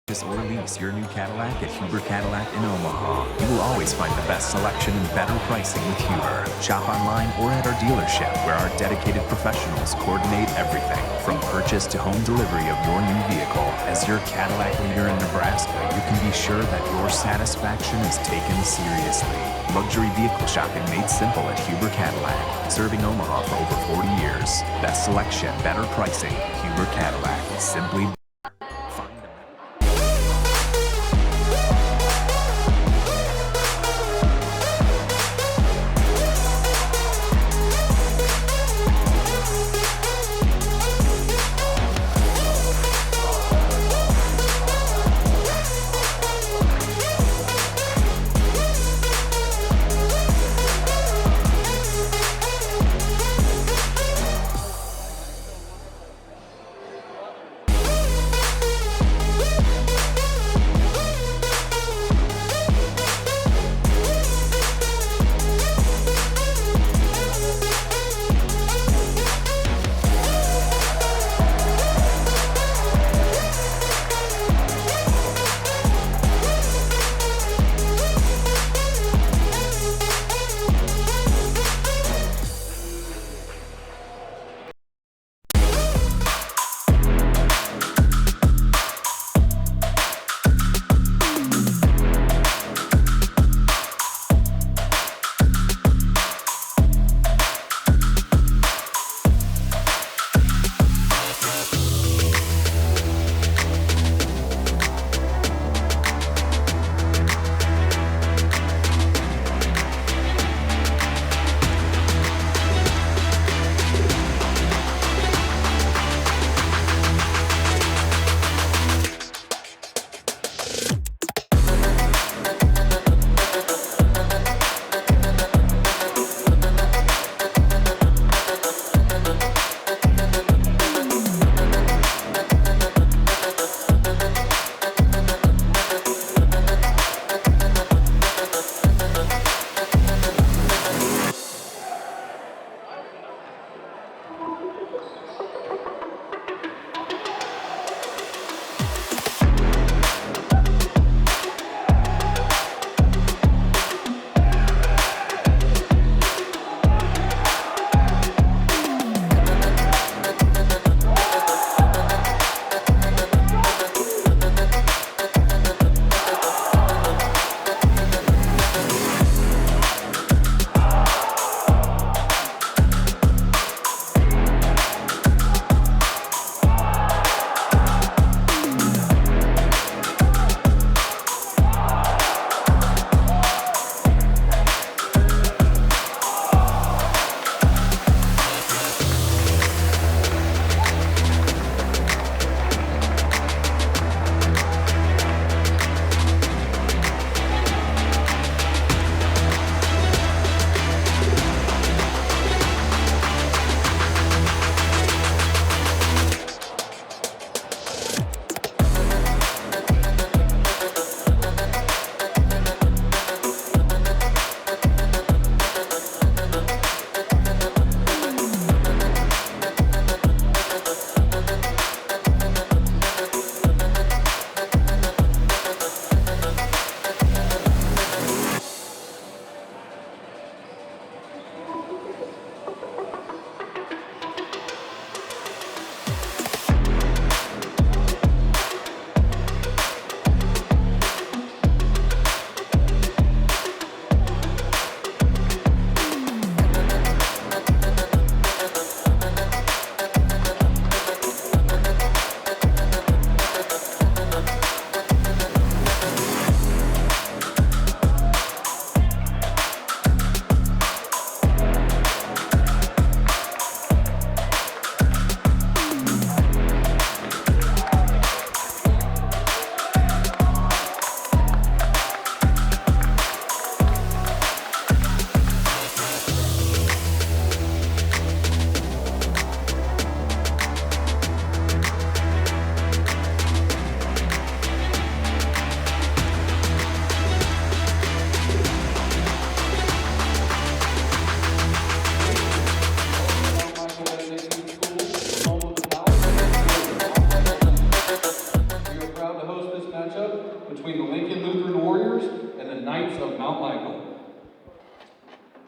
Purchase or lease your new Cadillac at Huber Cadillac in Omaha. You will always find the best selection and better pricing with Huber. Shop online or at our dealership where our dedicated professionals coordinate everything from purchase to home delivery of your new vehicle. As your Cadillac leader in Nebraska, you can be sure that your satisfaction is taken seriously. Luxury vehicle shopping made simple at Huber Cadillac, serving Omaha for over 40 years. Best selection, better pricing. Huber Cadillac. Simply find the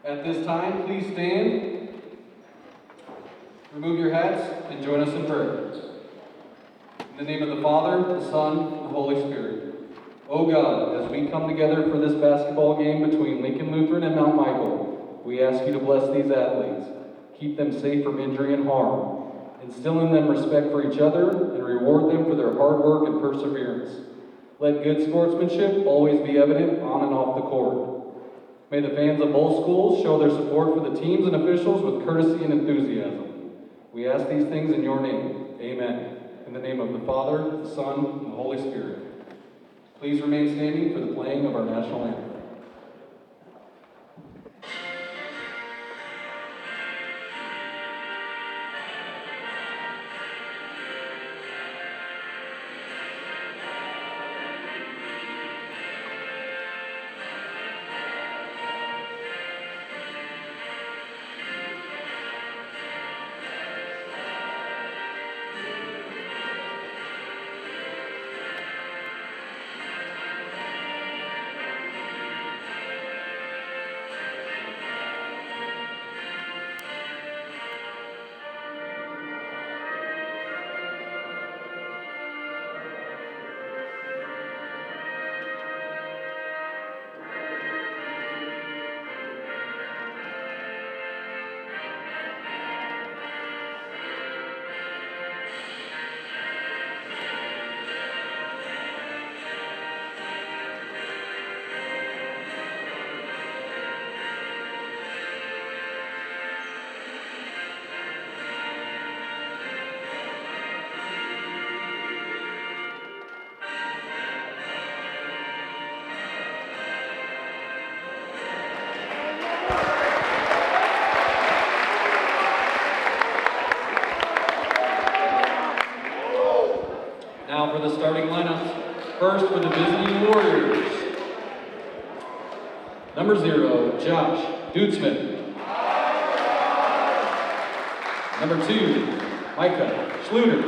At this time, please stand, remove your hats, and join us in prayer. In the name of the Father, the Son, and the Holy Spirit. O God, as we come together for this basketball game between Lincoln Lutheran and Mount Michael, we ask you to bless these athletes, keep them safe from injury and harm, instill in them respect for each other, and reward them for their hard work and perseverance. Let good sportsmanship always be evident on and off the court. May the fans of both schools show their support for the teams and officials with courtesy and enthusiasm. We ask these things in your name. Amen. In the name of the Father, the Son, and the Holy Spirit. Please remain standing for the playing of our national anthem. Now for the starting lineups. First for the visiting Warriors. Number 0, Josh Dutzman. Number 2, Micah Schluter.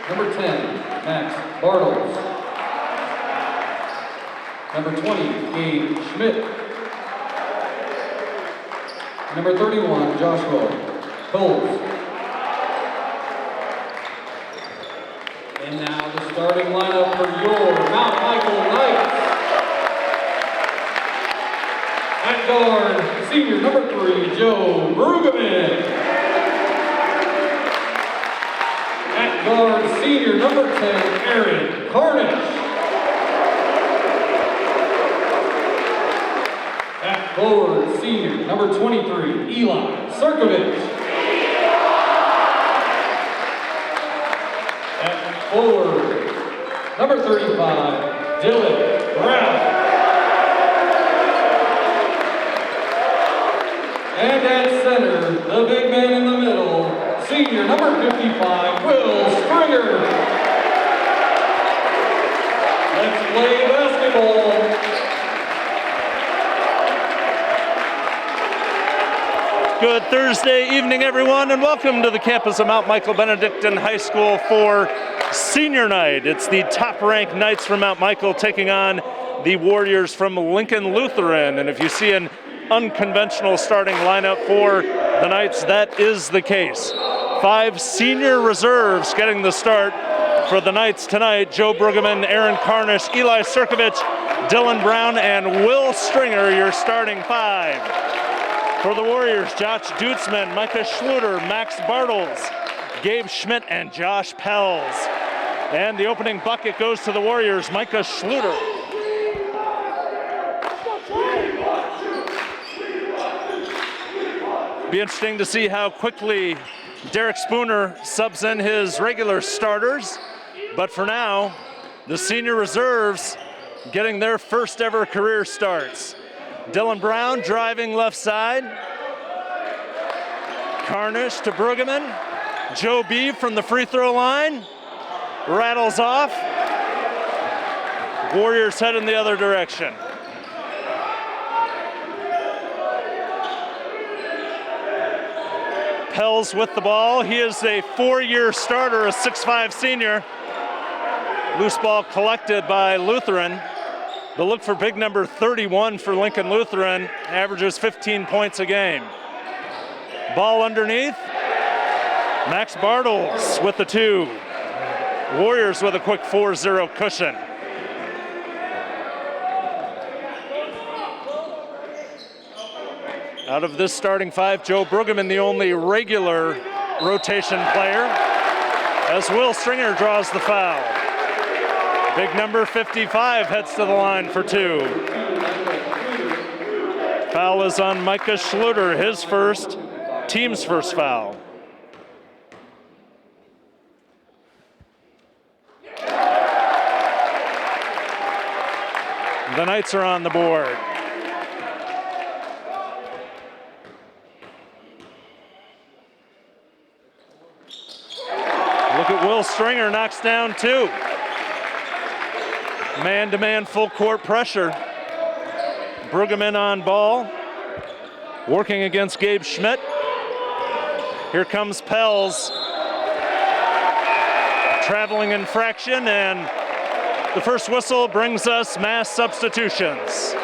Number 10, Max Bartles. Number 20, Gabe Schmidt. Number 31, Joshua Coles. And now the starting lineup for your Mount Michael Knights. At guard, senior number 3, Joe Brueggemann. At guard, senior number 10, Aaron Carnish. At forward, senior number 23, Eli Sirkovich. Forward, number 35, Dylan Brown. And at center, the big man in the middle, senior number 55, Will Stringer. Let's play basketball. Good Thursday evening, everyone, and welcome to the campus of Mount Michael Benedictine High School for Senior Night. It's the top-ranked Knights from Mount Michael taking on the Warriors from Lincoln Lutheran. And if you see an unconventional starting lineup for the Knights, that is the case. 5 senior reserves getting the start for the Knights tonight. Joe Brueggemann, Aaron Carnish, Eli Sirkovich, Dylan Brown, and Will Stringer, your starting 5. For the Warriors, Josh Dutzman, Micah Schluter, Max Bartles, Gabe Schmidt, and Josh Pells. And the opening bucket goes to the Warriors, Micah Schluter. Be interesting to see how quickly Derek Spooner subs in his regular starters. But for now, the senior reserves getting their first ever career starts. Dylan Brown driving left side. Carnish to Brueggemann. Joe B from the free throw line. Rattles off. Warriors head in the other direction. Pells with the ball. He is a 4-year starter, a 6'5" senior. Loose ball collected by Lutheran. The look for big number 31 for Lincoln Lutheran, averages 15 points a game. Ball underneath. Max Bartles with the 2. Warriors with a quick 4-0 cushion. Out of this starting 5, Joe Brueggemann, the only regular rotation player, as Will Stringer draws the foul. Big number 55 heads to the line for 2. Foul is on Micah Schluter, his first, team's first foul. The Knights are on the board. Look at Will Stringer, knocks down 2. Man-to-man full court pressure. Brueggemann on ball, working against Gabe Schmidt. Here comes Pels. Traveling infraction, and the first whistle brings us mass substitutions.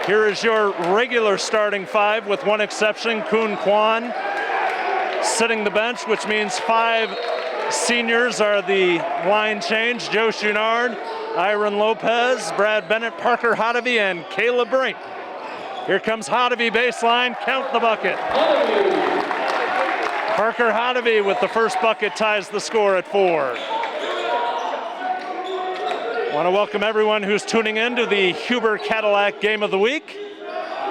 Here is your regular starting 5 with one exception, Kuhn Kwan sitting the bench, which means 5 seniors are the line change. Joe Chouinard, Iron Lopez, Brad Bennett, Parker Hodevy, and Caleb Brink. Here comes Hodevy baseline, count the bucket. Parker Hodevy with the first bucket ties the score at 4. Want to welcome everyone who's tuning in to the Huber Cadillac Game of the Week.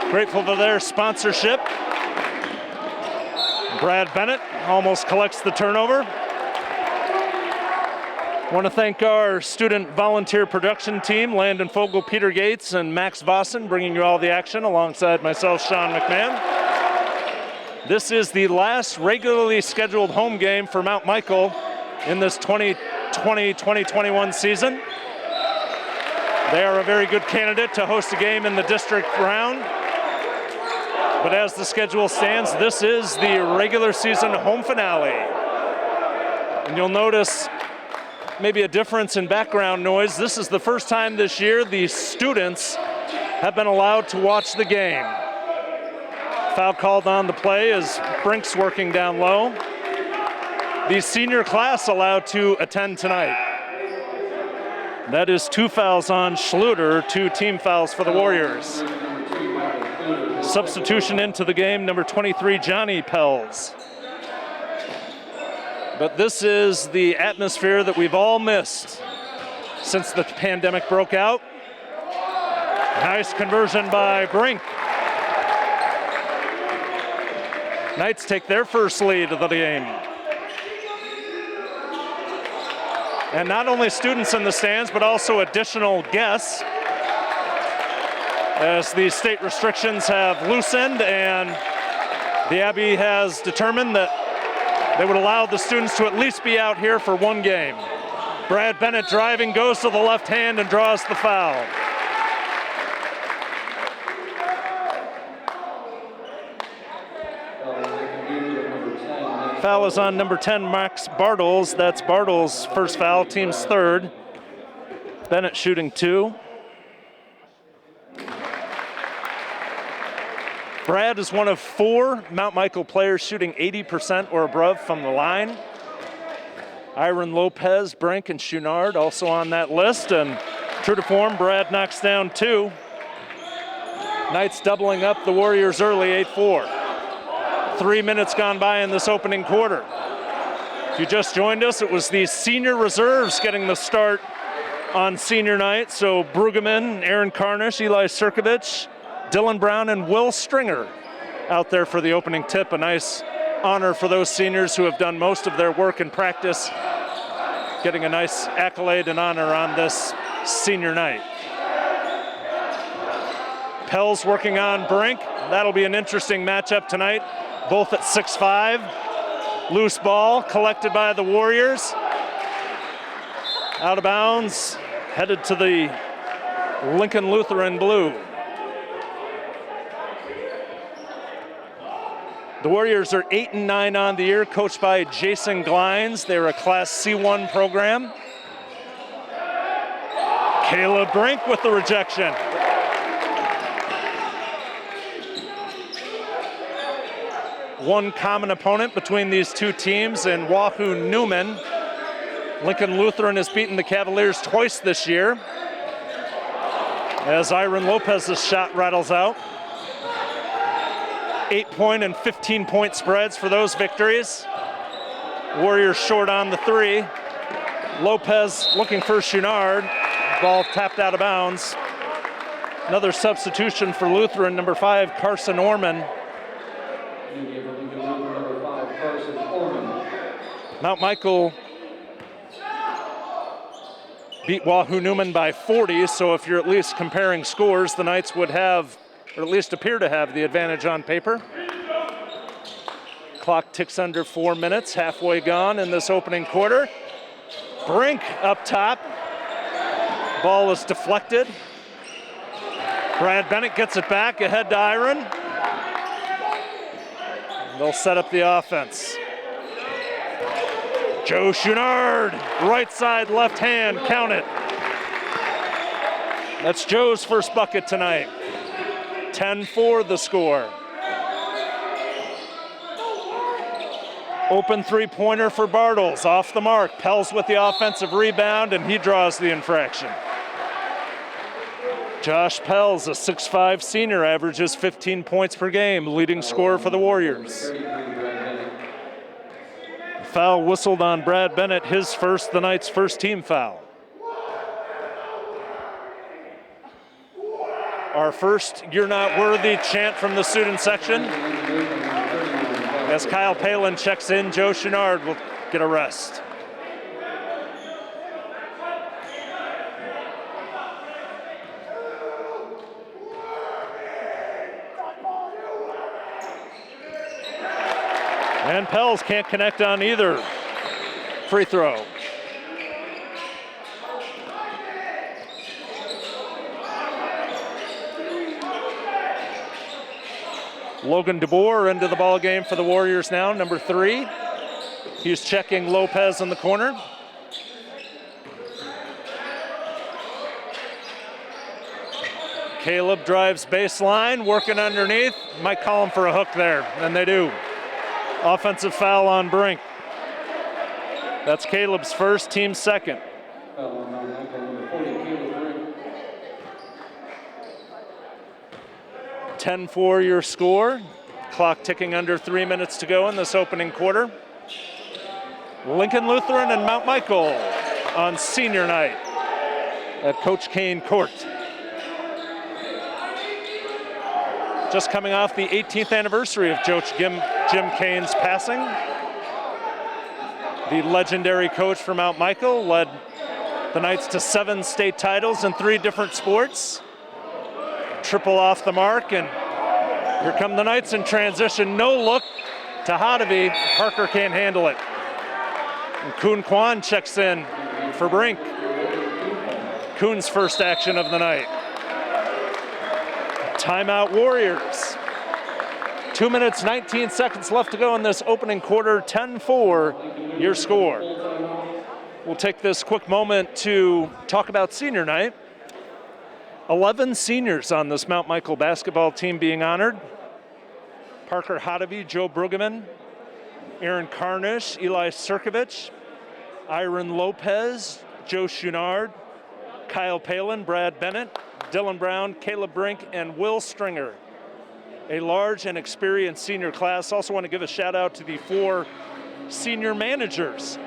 Grateful for their sponsorship. Brad Bennett almost collects the turnover. Want to thank our student volunteer production team, Landon Fogel, Peter Gates, and Max Vossen, bringing you all the action alongside myself, Sean McMahon. This is the last regularly scheduled home game for Mount Michael in this 2020-2021 season. They are a very good candidate to host a game in the district round. But as the schedule stands, this is the regular season home finale. And you'll notice maybe a difference in background noise. This is the first time this year the students have been allowed to watch the game. Foul called on the play as Brink's working down low. The senior class allowed to attend tonight. That is 2 fouls on Schluter, 2 team fouls for the Warriors. Substitution into the game, number 23, Johnny Pels. But this is the atmosphere that we've all missed since the pandemic broke out. Nice conversion by Brink. Knights take their first lead of the game. And not only students in the stands, but also additional guests, as the state restrictions have loosened and the Abbey has determined that they would allow the students to at least be out here for one game. Brad Bennett driving, goes to the left hand and draws the foul. Foul is on number 10, Max Bartles. That's Bartles' first foul, team's third. Bennett shooting 2. Brad is one of 4 Mount Michael players shooting 80% or above from the line. Iron Lopez, Brink, and Chouinard also on that list. And true to form, Brad knocks down 2. Knights doubling up the Warriors early, 8-4. 3 minutes gone by in this opening quarter. If you just joined us, it was the senior reserves getting the start on senior night. So Brueggemann, Aaron Carnish, Eli Sirkovich, Dylan Brown, and Will Stringer out there for the opening tip. A nice honor for those seniors who have done most of their work in practice, getting a nice accolade and honor on this senior night. Pels working on Brink. That'll be an interesting matchup tonight. Both at 6'5". Loose ball collected by the Warriors. Out of bounds, headed to the Lincoln Lutheran blue. The Warriors are 8-9 on the year, coached by Jason Glines. They're a Class C1 program. Caleb Brink with the rejection. One common opponent between these two teams in Wahoo Newman. Lincoln Lutheran has beaten the Cavaliers twice this year. As Iron Lopez's shot rattles out. 8-point and 15-point spreads for those victories. Warriors short on the three. Lopez looking for Chouinard. Ball tapped out of bounds. Another substitution for Lutheran, number 5, Carson Orman. Mount Michael beat Wahoo Newman by 40, so if you're at least comparing scores, the Knights would have, or at least appear to have, the advantage on paper. Clock ticks under 4 minutes, halfway gone in this opening quarter. Brink up top. Ball is deflected. Brad Bennett gets it back, ahead to Iron. They'll set up the offense. Joe Chouinard, right side, left hand, count it. That's Joe's first bucket tonight. 10-4 the score. Open three-pointer for Bartles, off the mark. Pels with the offensive rebound, and he draws the infraction. Josh Pels, a 6'5" senior, averages 15 points per game, leading scorer for the Warriors. Foul whistled on Brad Bennett, his first, the Knights' first team foul. Our first "You're Not Worthy" chant from the student section. As Kyle Palin checks in, Joe Chouinard will get a rest. And Pels can't connect on either free throw. Logan DeBoer into the ball game for the Warriors now, number 3. He's checking Lopez in the corner. Caleb drives baseline, working underneath. Might call him for a hook there, and they do. Offensive foul on Brink. That's Caleb's first, team's second. 10-4 your score. Clock ticking under 3 minutes to go in this opening quarter. Lincoln Lutheran and Mount Michael on senior night at Coach Kane Court. Just coming off the 18th anniversary of Jim Kane's passing. The legendary coach for Mount Michael led the Knights to 7 state titles in 3 different sports. Triple off the mark, and here come the Knights in transition. No look to Hadavy. Parker can't handle it. And Kuhn Kwan checks in for Brink. Kuhn's first action of the night. Timeout Warriors. 2 minutes, 19 seconds left to go in this opening quarter. 10-4 your score. We'll take this quick moment to talk about senior night. 11 seniors on this Mount Michael basketball team being honored. Parker Hadavy, Joe Brueggemann, Aaron Carnish, Eli Sirkovich, Iron Lopez, Joe Chouinard, Kyle Palin, Brad Bennett, Dylan Brown, Caleb Brink, and Will Stringer. A large and experienced senior class. Also want to give a shout out to the 4 senior managers.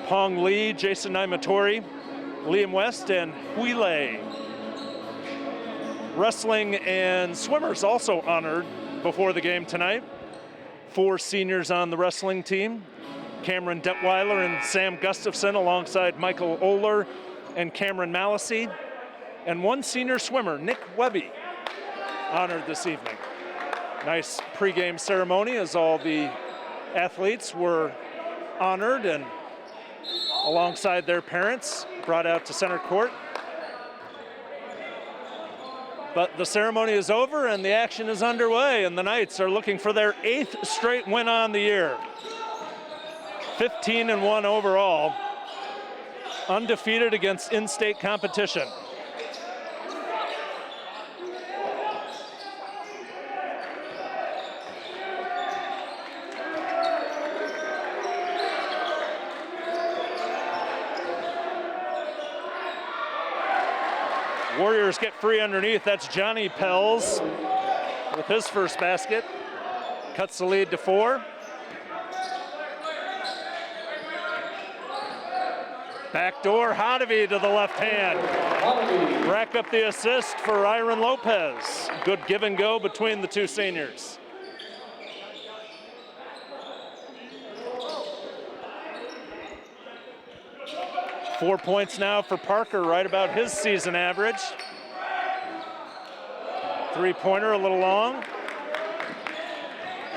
Pong Lee, Jason Naimatori, Liam West, and Huile. Wrestling and swimmers also honored before the game tonight. 4 seniors on the wrestling team. Cameron Detweiler and Sam Gustafson alongside Michael Oler and Cameron Malasey. And 1 senior swimmer, Nick Webby, honored this evening. Nice pregame ceremony as all the athletes were honored and alongside their parents brought out to center court. But the ceremony is over and the action is underway, and the Knights are looking for their 8th straight win on the year. 15-1 overall, undefeated against in-state competition. Warriors get free underneath. That's Johnny Pels with his first basket. Cuts the lead to 4. Backdoor, Hotovy to the left hand. Rack up the assist for Iron Lopez. Good give and go between the two seniors. Four points now for Parker, right about his season average. Three-pointer a little long.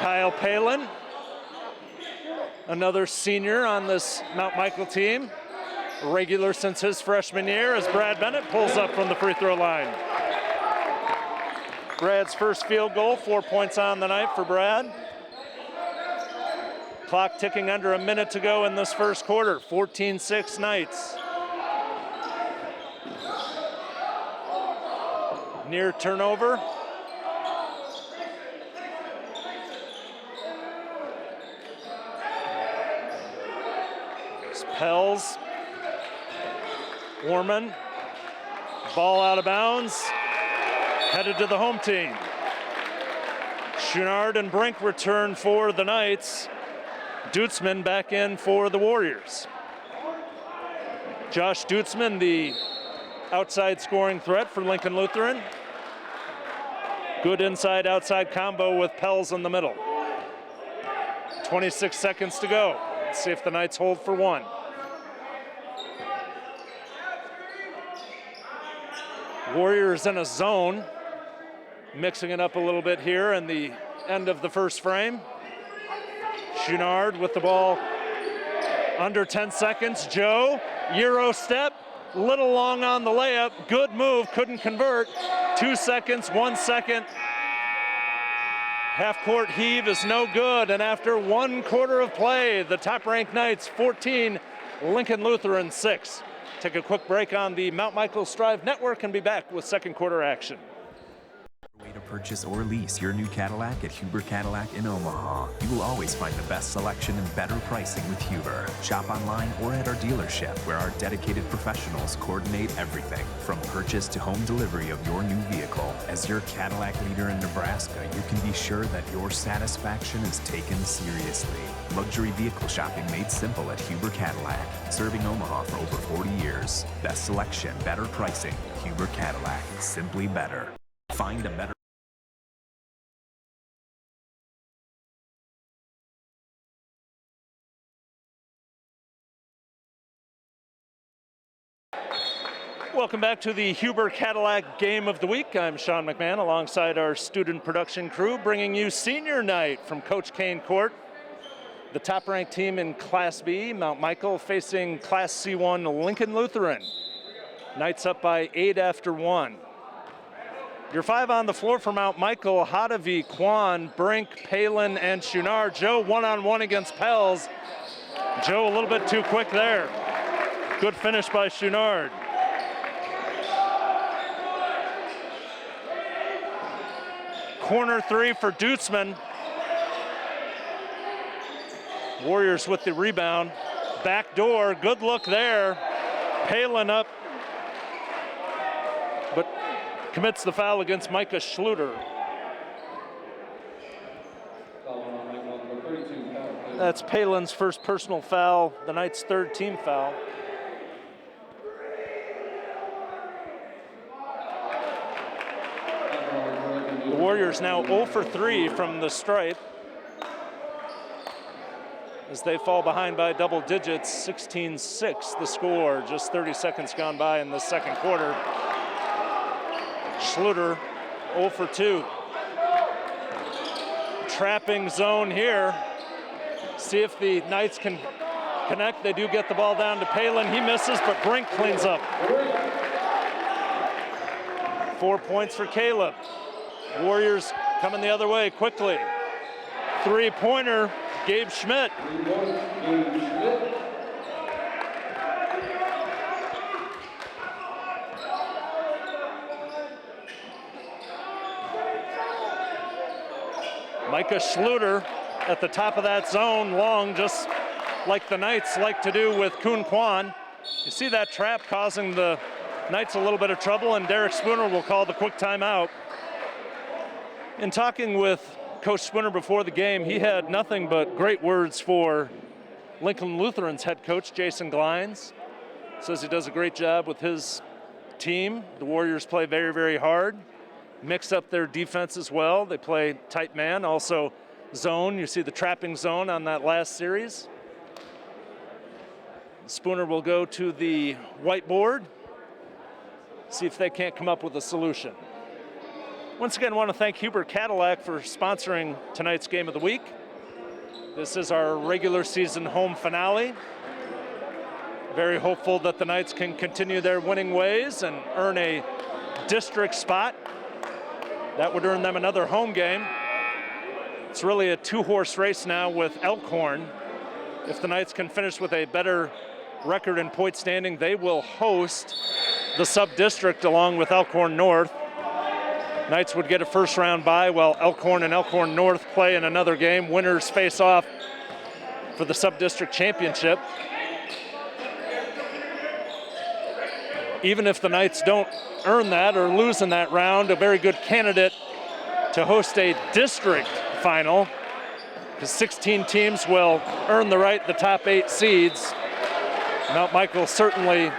Kyle Palin, another senior on this Mount Michael team. Regular since his freshman year as Brad Bennett pulls up from the free throw line. Brad's first field goal, 4 points on the night for Brad. Clock ticking under a minute to go in this first quarter, 14-6 Knights. Near turnover. It's Pels. Warman, ball out of bounds, headed to the home team. Chouinard and Brink return for the Knights. Dutzman back in for the Warriors. Josh Dutzman, the outside scoring threat for Lincoln Lutheran. Good inside-outside combo with Pels in the middle. 26 seconds to go. Let's see if the Knights hold for one. Warriors in a zone, mixing it up a little bit here in the end of the first frame. Chouinard with the ball under 10 seconds. Joe, Euro step, little long on the layup. Good move, couldn't convert. 2 seconds, 1 second. Half-court heave is no good, and after 1 quarter of play, the top-ranked Knights 14, Lincoln Lutheran 6. Take a quick break on the Mount Michael Strive Network and be back with second quarter action. Way to purchase or lease your new Cadillac at Huber Cadillac in Omaha. You will always find the best selection and better pricing with Huber. Shop online or at our dealership where our dedicated professionals coordinate everything from purchase to home delivery of your new vehicle. As your Cadillac leader in Nebraska, you can be sure that your satisfaction is taken seriously. Luxury vehicle shopping made simple at Huber Cadillac, serving Omaha for over 40 years. Best selection, better pricing. Huber Cadillac, simply better. Find a better. Welcome back to the Huber Cadillac Game of the Week. I'm Sean McMahon alongside our student production crew, bringing you senior night from Coach Kane Court. The top-ranked team in Class B, Mount Michael, facing Class C1 Lincoln Lutheran. Knights up by 8 after 1. Your 5 on the floor for Mount Michael: Hotovy, Kwan, Brink, Palin, and Chouinard. Joe one-on-one against Pels. Joe a little bit too quick there. Good finish by Chouinard. Corner 3 for Dutzman. Warriors with the rebound. Back door, good look there. Palin up, but commits the foul against Micah Schluter. That's Palin's first personal foul, the Knights' third team foul. The Warriors now 0 for 3 from the stripe as they fall behind by double digits. 16-6 the score, just 30 seconds gone by in the second quarter. Schluter 0 for 2. Trapping zone here. See if the Knights can connect. They do get the ball down to Palin. He misses, but Brink cleans up. 4 points for Caleb. Warriors coming the other way quickly. Three-pointer, Gabe Schmidt. Micah Schluter at the top of that zone, long, just like the Knights like to do with Kuhn Kwan. You see that trap causing the Knights a little bit of trouble, and Derek Spooner will call the quick timeout. In talking with Coach Spooner before the game, he had nothing but great words for Lincoln Lutheran's head coach, Jason Glines. Says he does a great job with his team. The Warriors play very, very hard, mix up their defense as well. They play tight man, also zone. You see the trapping zone on that last series. Spooner will go to the whiteboard, see if they can't come up with a solution. Once again, I want to thank Huber Cadillac for sponsoring tonight's game of the week. This is our regular season home finale. Very hopeful that the Knights can continue their winning ways and earn a district spot. That would earn them another home game. It's really a two-horse race now with Elkhorn. If the Knights can finish with a better record in point standing, they will host the sub-district along with Elkhorn North. Knights would get a first-round bye while Elkhorn and Elkhorn North play in another game. Winners face off for the sub-district championship. Even if the Knights don't earn that or lose in that round, a very good candidate to host a district final, because 16 teams will earn the right, the top 8 seeds. Mount Michael certainly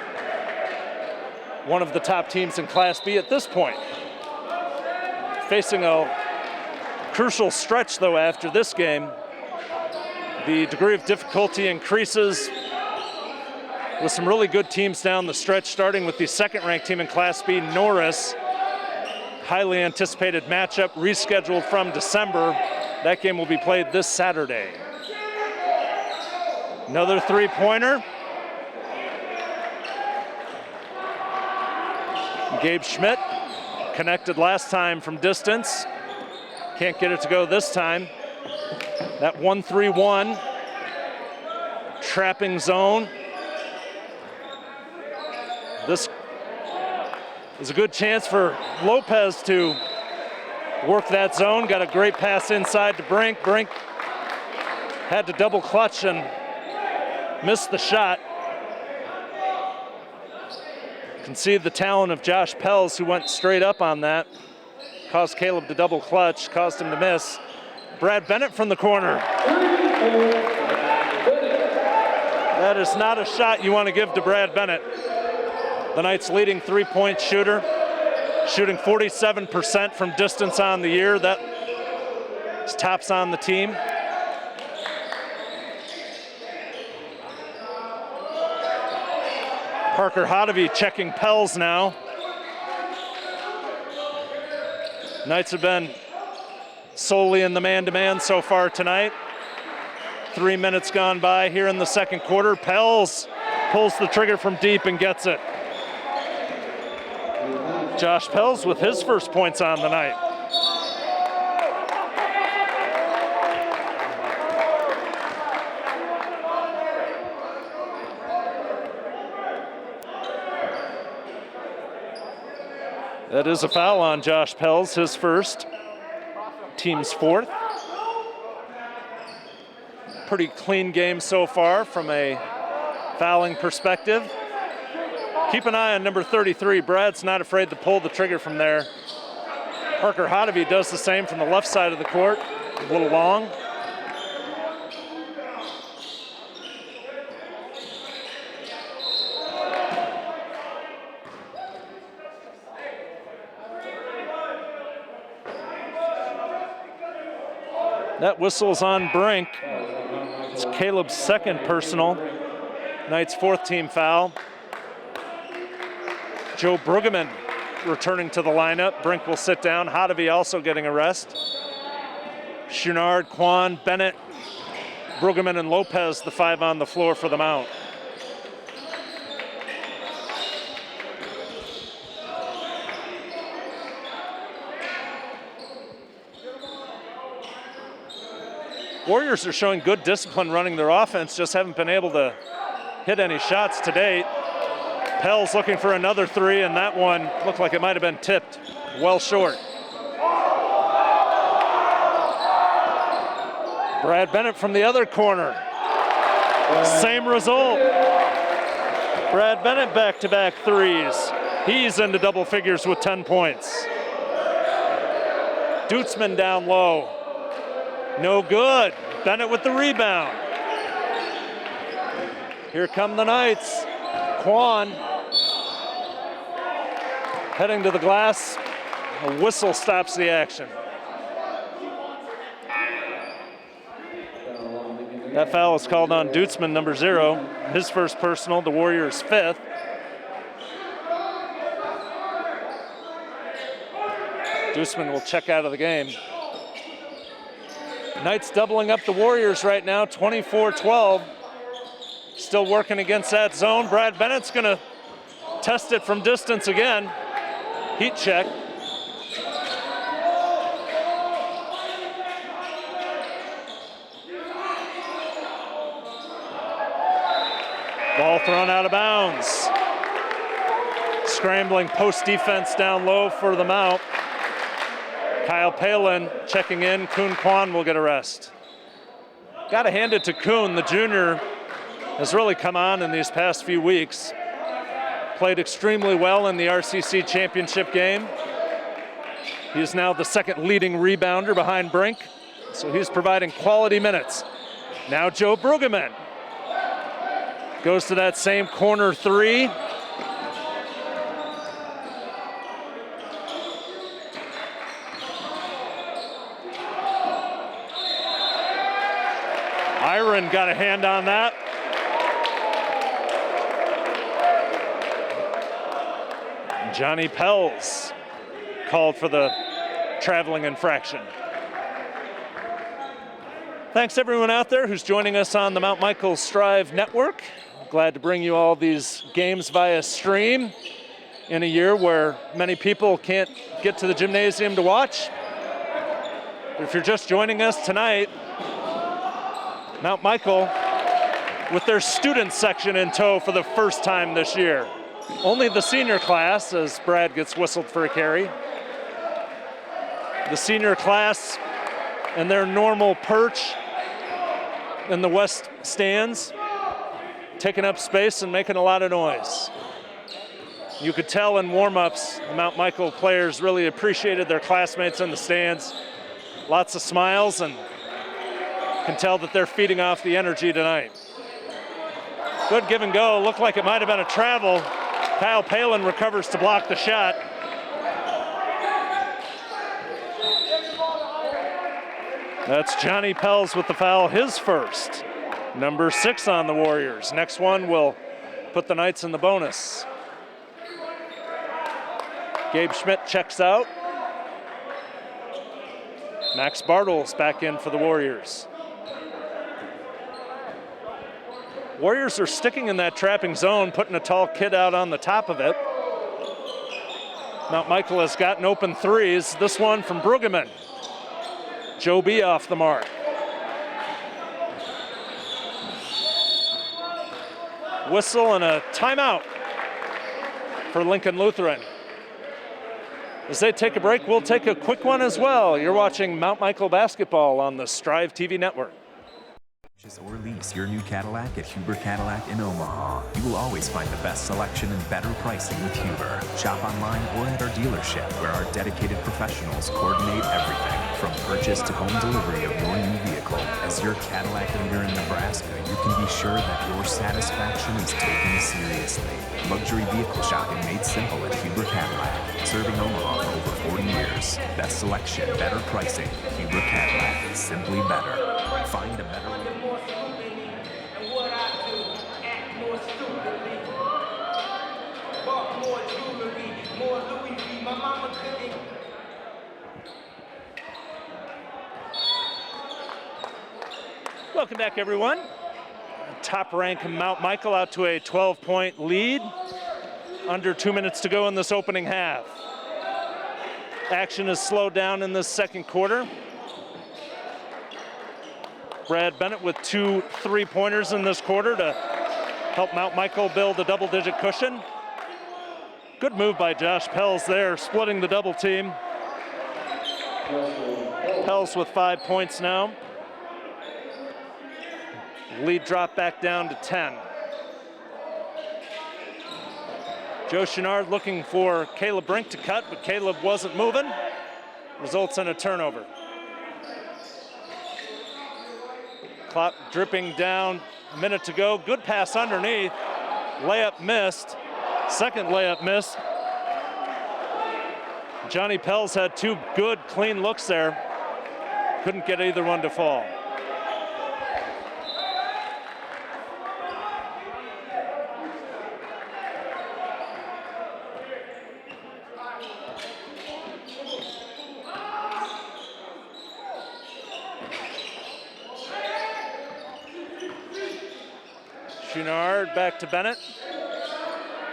one of the top teams in Class B at this point. Facing a crucial stretch, though, after this game. The degree of difficulty increases with some really good teams down the stretch, starting with the second-ranked team in Class B, Norris. Highly anticipated matchup, rescheduled from December. That game will be played this Saturday. Another three-pointer. Gabe Schmidt connected last time from distance. Can't get it to go this time. That 1-3-1 trapping zone. This is a good chance for Lopez to work that zone. Got a great pass inside to Brink. Brink had to double clutch and missed the shot. You can see the talent of Josh Pels, who went straight up on that. Caused Caleb to double clutch, caused him to miss. Brad Bennett from the corner. That is not a shot you want to give to Brad Bennett. The Knights' leading three-point shooter, shooting 47% from distance on the year. That is tops on the team. Parker Hodovy checking Pels now. Knights have been solely in the man-to-man so far tonight. 3 minutes gone by here in the second quarter. Pels pulls the trigger from deep and gets it. Josh Pels with his first points on the night. That is a foul on Josh Pels, his first, team's fourth. Pretty clean game so far from a fouling perspective. Keep an eye on number 33. Brad's not afraid to pull the trigger from there. Parker Hodovy does the same from the left side of the court, a little long. That whistle's on Brink. It's Caleb's second personal. Knights' fourth team foul. Joe Brueggemann returning to the lineup. Brink will sit down. Hodovy also getting a rest. Chouinard, Quan, Bennett, Brueggemann, and Lopez, the five on the floor for the Mount. Warriors are showing good discipline running their offense, just haven't been able to hit any shots to date. Pels looking for another three, and that one looked like it might have been tipped well short. Brad Bennett from the other corner. Same result. Brad Bennett back-to-back threes. He's into double figures with 10 points. Dutzman down low. No good. Bennett with the rebound. Here come the Knights. Quan heading to the glass. A whistle stops the action. That foul is called on Dutzman, number 0. His first personal, the Warriors' 5th. Dutzman will check out of the game. Knights doubling up the Warriors right now, 24-12. Still working against that zone. Brad Bennett's gonna test it from distance again. Heat check. Ball thrown out of bounds. Scrambling post defense down low for the Mount. Kyle Palin checking in. Kuhn Kwan will get a rest. Got to hand it to Kuhn. The junior has really come on in these past few weeks. Played extremely well in the RCC championship game. He is now the second leading rebounder behind Brink, so he's providing quality minutes. Now Joe Brueggemann goes to that same corner 3. Iron got a hand on that. Johnny Pells called for the traveling infraction. Thanks everyone out there who's joining us on the Mount Michael Strive Network. Glad to bring you all these games via stream in a year where many people can't get to the gymnasium to watch. But if you're just joining us tonight, Mount Michael with their student section in tow for the first time this year. Only the senior class, as Brad gets whistled for a carry. The senior class and their normal perch in the west stands, taking up space and making a lot of noise. You could tell in warm-ups, the Mount Michael players really appreciated their classmates in the stands. Lots of smiles, and can tell that they're feeding off the energy tonight. Good give and go. Looked like it might have been a travel. Kyle Palin recovers to block the shot. That's Johnny Pells with the foul, his first. Number 6 on the Warriors. Next one will put the Knights in the bonus. Gabe Schmidt checks out. Max Bartles back in for the Warriors. Warriors are sticking in that trapping zone, putting a tall kid out on the top of it. Mount Michael has gotten open threes. This one from Brueggemann. Joe B off the mark. Whistle and a timeout for Lincoln Lutheran. As they take a break, we'll take a quick one as well. You're watching Mount Michael basketball on the Strive TV network. Purchase or lease your new Cadillac at Huber Cadillac in Omaha. You will always find the best selection and better pricing with Huber. Shop online or at our dealership, where our dedicated professionals coordinate everything from purchase to home delivery of your new vehicle. As your Cadillac leader in Nebraska, you can be sure that your satisfaction is taken seriously. Luxury vehicle shopping made simple at Huber Cadillac, serving Omaha for over 40 years. Best selection, better pricing. Huber Cadillac, simply better. Find a better way. Welcome back, everyone. Top-ranked Mount Michael out to a 12-point lead. Under 2 minutes to go in this opening half. Action is slowed down in the second quarter. Brad Bennett with 2 3-pointers in this quarter to help Mount Michael build a double-digit cushion. Good move by Josh Pells there, splitting the double team. Pells with 5 points now. Lead dropped back down to 10. Joe Chenard looking for Caleb Brink to cut, but Caleb wasn't moving. Results in a turnover. Clock dripping down, a minute to go. Good pass underneath. Layup missed. Second layup missed. Johnny Pels had two good, clean looks there. Couldn't get either one to fall. Chenard back to Bennett.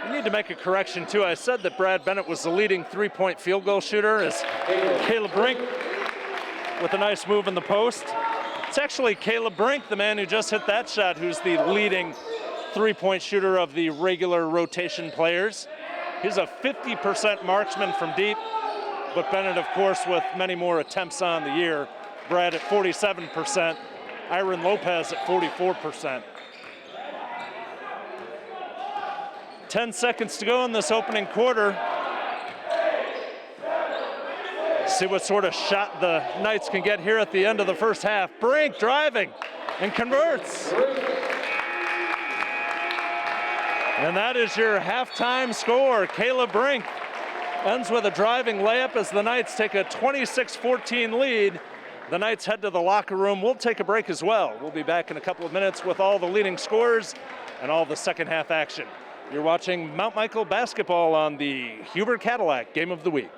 We need to make a correction too. I said that Brad Bennett was the leading three-point field goal shooter, as Caleb Brink with a nice move in the post. It's actually Caleb Brink, the man who just hit that shot, who's the leading three-point shooter of the regular rotation players. He's a 50% marksman from deep, but Bennett, of course, with many more attempts on the year. Brad at 47%, Iron Lopez at 44%. 10 seconds to go in this opening quarter. See what sort of shot the Knights can get here at the end of the first half. Brink driving and converts. And that is your halftime score. Caleb Brink ends with a driving layup as the Knights take a 26-14 lead. The Knights head to the locker room. We'll take a break as well. We'll be back in a couple of minutes with all the leading scores and all the second half action. You're watching Mount Michael basketball on the Huber Cadillac Game of the Week.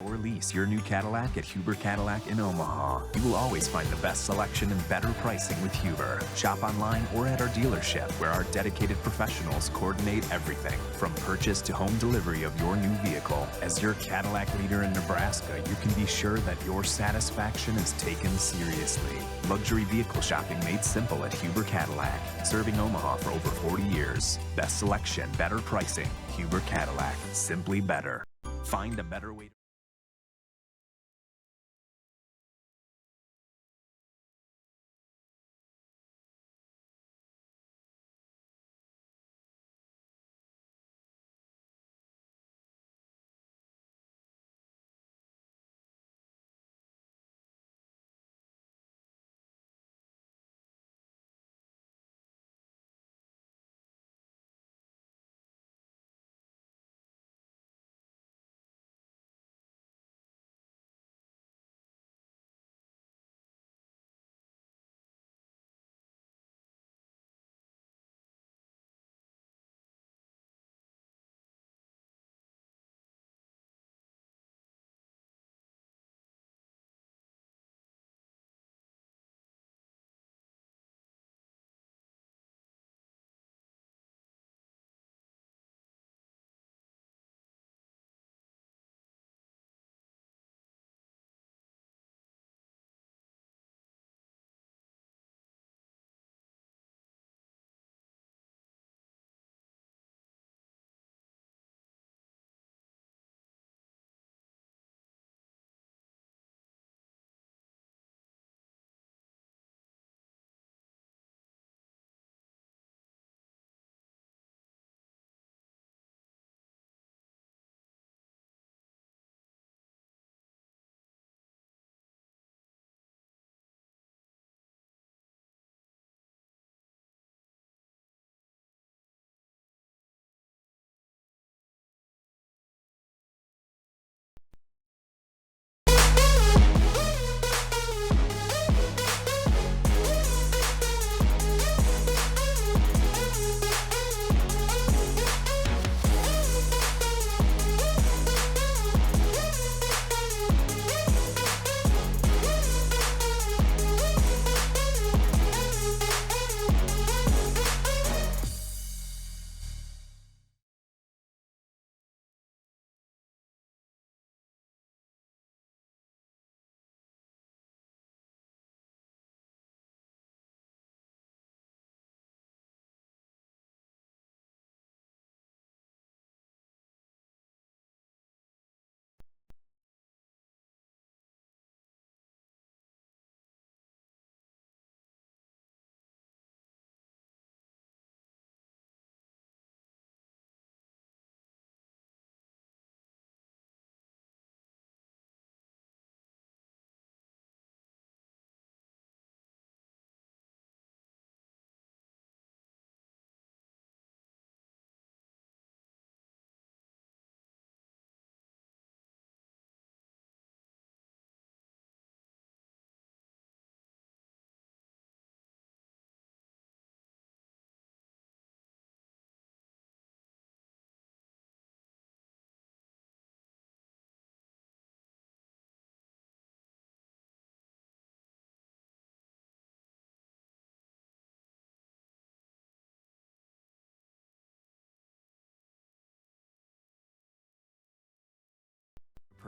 Or lease your new Cadillac at Huber Cadillac in Omaha. You will always find the best selection and better pricing with Huber. Shop online or at our dealership, where our dedicated professionals coordinate everything from purchase to home delivery of your new vehicle. As your Cadillac leader in Nebraska, you can be sure that your satisfaction is taken seriously. Luxury vehicle shopping made simple at Huber Cadillac, serving Omaha for over 40 years. Best selection, better pricing. Huber Cadillac, simply better. Find a better way.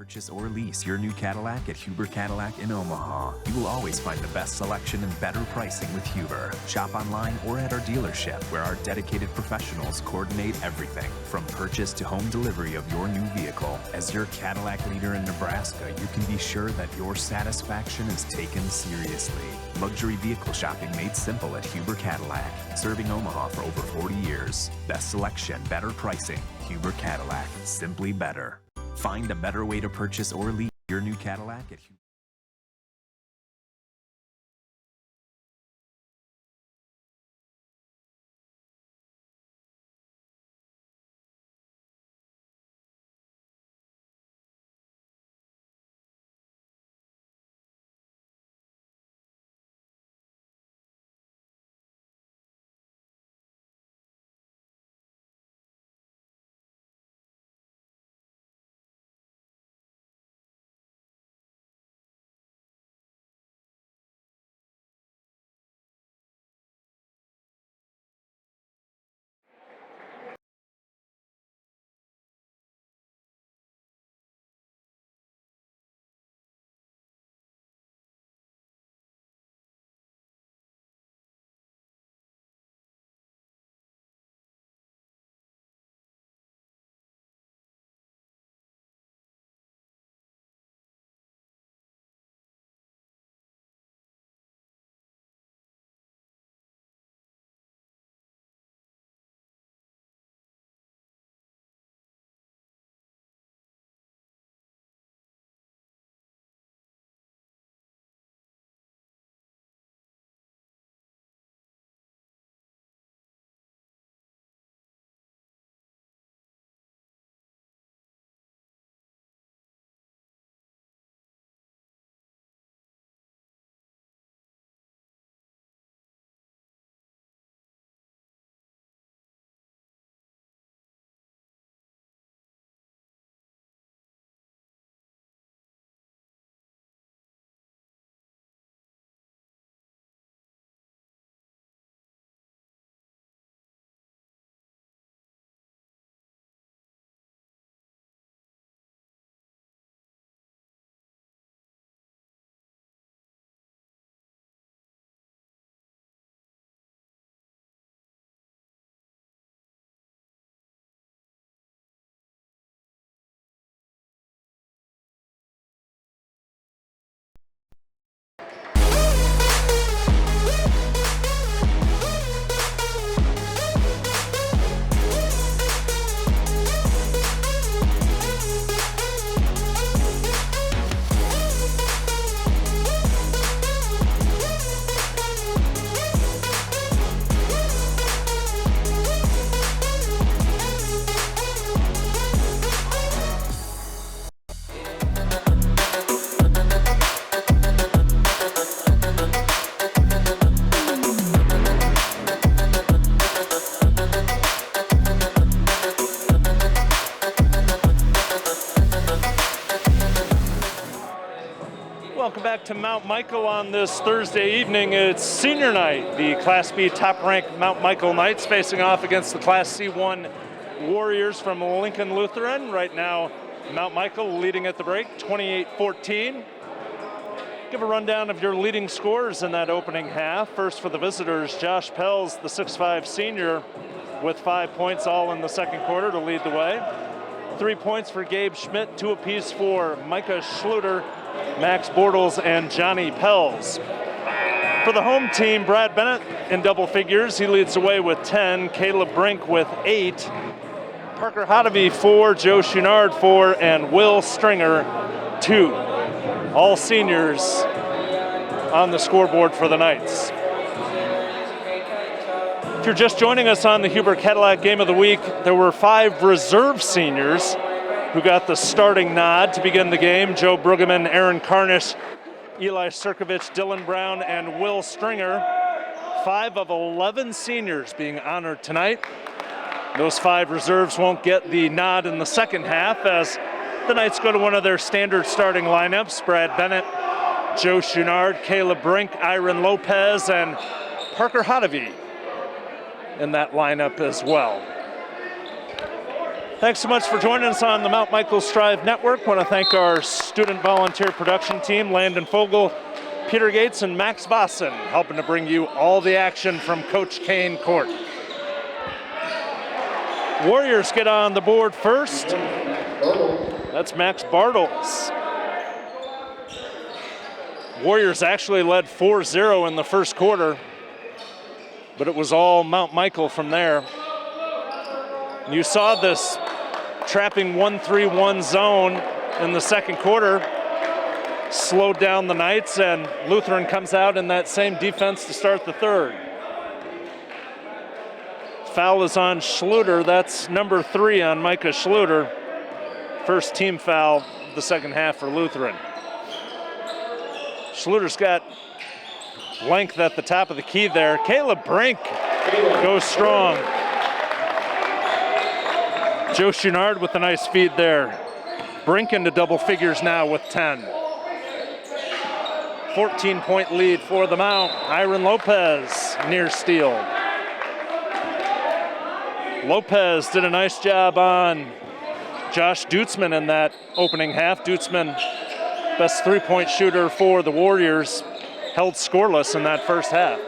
Purchase or lease your new Cadillac at Huber Cadillac in Omaha. You will always find the best selection and better pricing with Huber. Shop online or at our dealership, where our dedicated professionals coordinate everything from purchase to home delivery of your new vehicle. As your Cadillac leader in Nebraska, you can be sure that your satisfaction is taken seriously. Luxury vehicle shopping made simple at Huber Cadillac, serving Omaha for over 40 years. Best selection, better pricing. Huber Cadillac, simply better. Find a better way to purchase or lease your new Cadillac at Huber. Welcome back to Mount Michael on this Thursday evening. It's senior night. The Class B top-ranked Mount Michael Knights facing off against the Class C1 Warriors from Lincoln Lutheran. Right now, Mount Michael leading at the break, 28-14. Give a rundown of your leading scorers in that opening half. First for the visitors, Josh Pels, the 6'5 senior, with 5 points all in the second quarter to lead the way. 3 points for Gabe Schmidt, 2 apiece for Micah Schluter, Max Bortles, and Johnny Pels. For the home team, Brad Bennett in double figures. He leads the way with 10. Caleb Brink with 8. Parker Hodovy 4, Joe Chouinard 4, and Will Stringer 2. All seniors on the scoreboard for the Knights. If you're just joining us on the Huber Cadillac Game of the Week, there were 5 reserve seniors who got the starting nod to begin the game. Joe Brueggemann, Aaron Carnish, Eli Sirkovich, Dylan Brown, and Will Stringer. 5 of 11 seniors being honored tonight. Those 5 reserves won't get the nod in the second half as the Knights go to one of their standard starting lineups. Brad Bennett, Joe Chouinard, Caleb Brink, Iron Lopez, and Parker Hodovy in that lineup as well. Thanks so much for joining us on the Mount Michael Strive Network. I want to thank our student volunteer production team, Landon Fogel, Peter Gates, and Max Vossen, helping to bring you all the action from Coach Kane Court. Warriors get on the board first. That's Max Bartles. Warriors actually led 4-0 in the first quarter, but it was all Mount Michael from there. You saw this trapping 1-3-1 zone in the second quarter, slowed down the Knights, and Lutheran comes out in that same defense to start the third. Foul is on Schluter. That's number 3 on Micah Schluter. First team foul of the second half for Lutheran. Schluter's got length at the top of the key there. Caleb Brink goes strong. Joe Chouinard with a nice feed there. Brink into double figures now with 10. 14-point lead for the Mount. Iron Lopez near steal. Lopez did a nice job on Josh Dutzman in that opening half. Dutzman, best three-point shooter for the Warriors, held scoreless in that first half.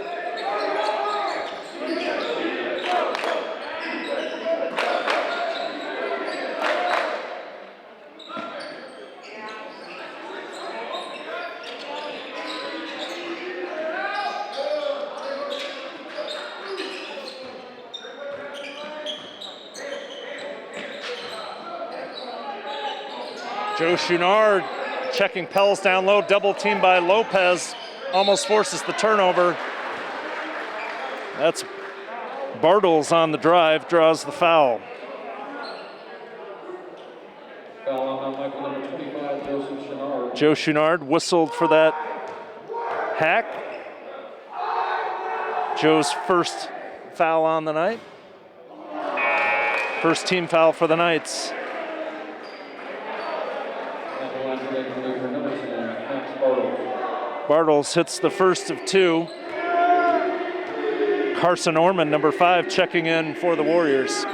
Joe Chouinard checking Pels down low, double team by Lopez, almost forces the turnover. That's Bartles on the drive, draws the foul. Foul on Michael, number 25, Joseph Chouinard. Joe Chouinard whistled for that hack. Joe's first foul on the night. First team foul for the Knights. Bartles hits the first of 2. Carson Orman, number 5, checking in for the Warriors.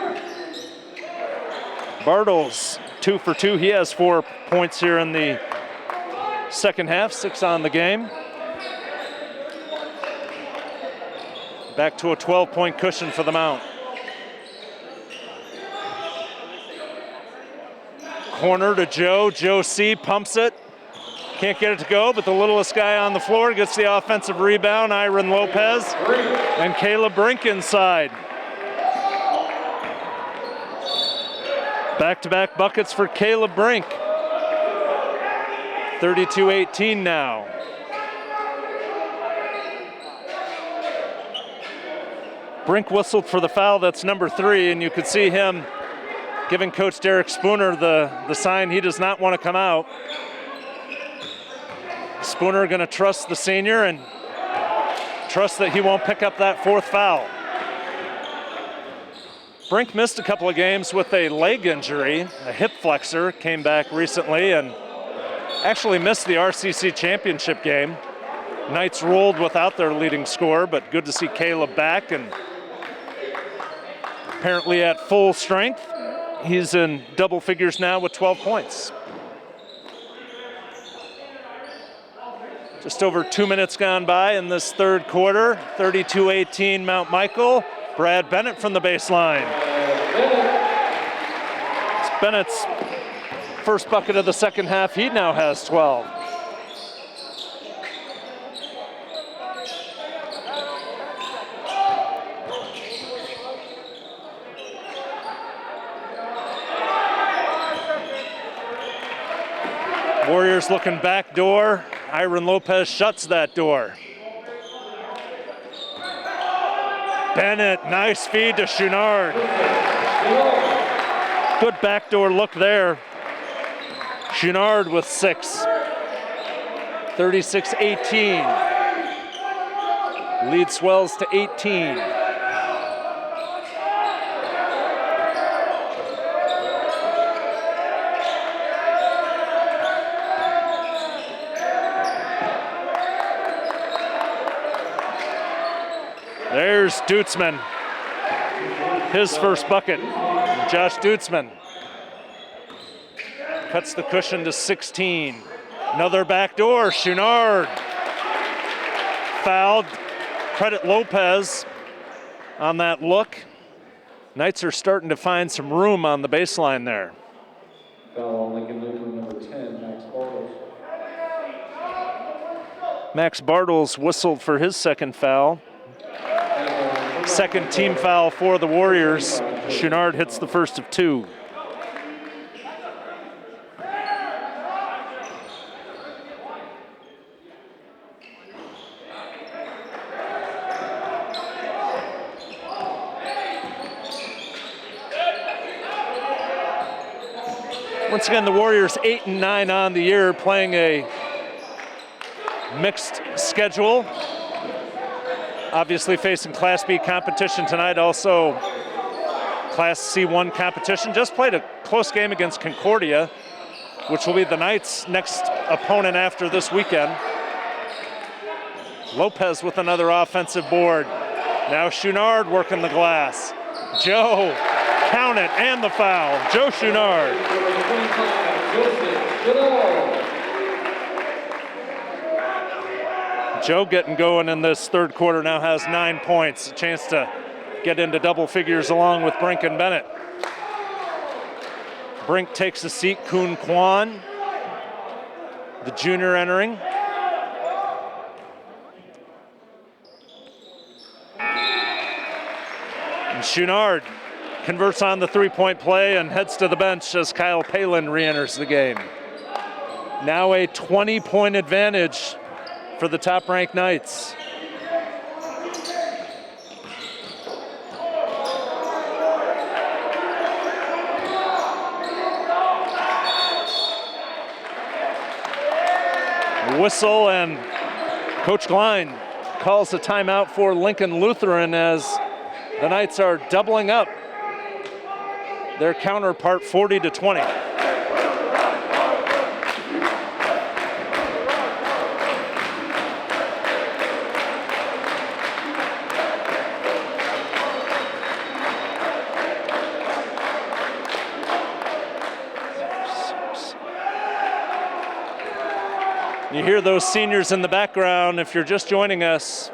Bartles, 2 for 2. He has 4 points here in the second half, 6 on the game. Back to a 12-point cushion for the Mount. Corner to Joe. Joe C pumps it. Can't get it to go, but the littlest guy on the floor gets the offensive rebound. Iron Lopez and Caleb Brink inside. Back-to-back buckets for Caleb Brink. 32-18 now. Brink whistled for the foul. That's number 3, and you could see him giving Coach Derek Spooner the sign he does not want to come out. Spooner going to trust the senior and trust that he won't pick up that 4th foul. Brink missed a couple of games with a leg injury, a hip flexor, came back recently and actually missed the RCC championship game. Knights rolled without their leading scorer, but good to see Caleb back and apparently at full strength. He's in double figures now with 12 points. Just over 2 minutes gone by in this third quarter. 32-18 Mount Michael. Brad Bennett from the baseline. It's Bennett's first bucket of the second half. He now has 12. Warriors looking back door. Iron Lopez shuts that door. Bennett, nice feed to Chouinard. Good backdoor look there. Chouinard with 6. 36-18. Lead swells to 18. There's Dutzman, his first bucket. Josh Dutzman. Cuts the cushion to 16. Another backdoor. Chouinard fouled. Credit Lopez on that look. Knights are starting to find some room on the baseline there. Foul on Lincoln Lutheran, number 10, Max Bartles. Max Bartles whistled for his second foul. Second team foul for the Warriors. Chouinard hits the first of two. Once again, the Warriors 8-9 on the year, playing a mixed schedule. Obviously facing Class B competition tonight, also Class C1 competition. Just played a close game against Concordia, which will be the Knights' next opponent after this weekend. Lopez with another offensive board. Now Chouinard working the glass. Joe, count it, and the foul. Joe Chouinard. Joe getting going in this third quarter, now has 9 points. A chance to get into double figures along with Brink and Bennett. Brink takes a seat. Kuhn Kwan, the junior, entering. And Chouinard converts on the three-point play and heads to the bench as Kyle Palin re-enters the game. Now a 20-point advantage for the top-ranked Knights. Whistle, and Coach Glein calls a timeout for Lincoln Lutheran as the Knights are doubling up their counterpart 40-20. You hear those seniors in the background. If you're just joining us,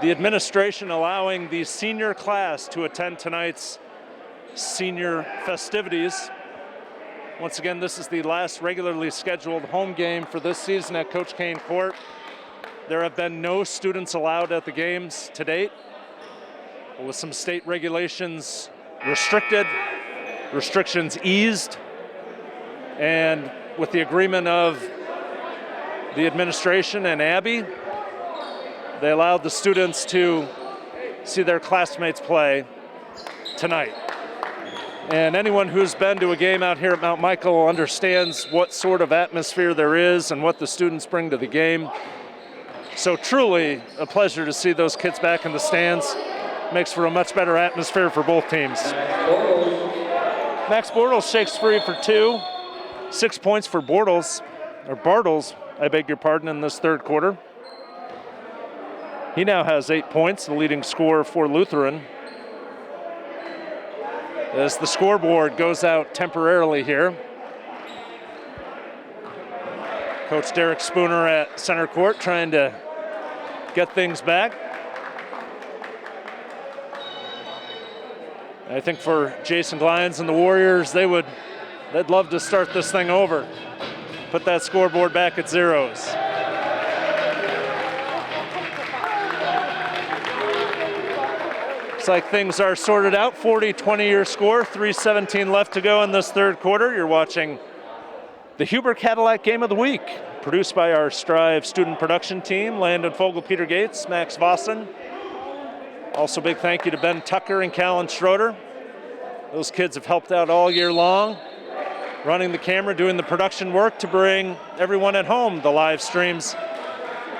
the administration allowing the senior class to attend tonight's senior festivities. Once again, this is the last regularly scheduled home game for this season at Coach Kane Court. There have been no students allowed at the games to date, with some state regulations restricted, restrictions eased, and with the agreement of the administration and Abby, they allowed the students to see their classmates play tonight. And anyone who's been to a game out here at Mount Michael understands what sort of atmosphere there is and what the students bring to the game. So truly a pleasure to see those kids back in the stands. Makes for a much better atmosphere for both teams. Max Bortles shakes free for two. 6 points for Bartles, I beg your pardon, in this third quarter. He now has 8 points, the leading scorer for Lutheran. As the scoreboard goes out temporarily here. Coach Derek Spooner at center court trying to get things back. I think for Jason Glines and the Warriors, they'd love to start this thing over. Put that scoreboard back at zeros. Looks like things are sorted out. 40-20 your score, 3:17 left to go in this third quarter. You're watching the Huber Cadillac Game of the Week, produced by our Strive student production team, Landon Fogel, Peter Gates, Max Vossen. Also big thank you to Ben Tucker and Callan Schroeder. Those kids have helped out all year long, running the camera, doing the production work to bring everyone at home the live streams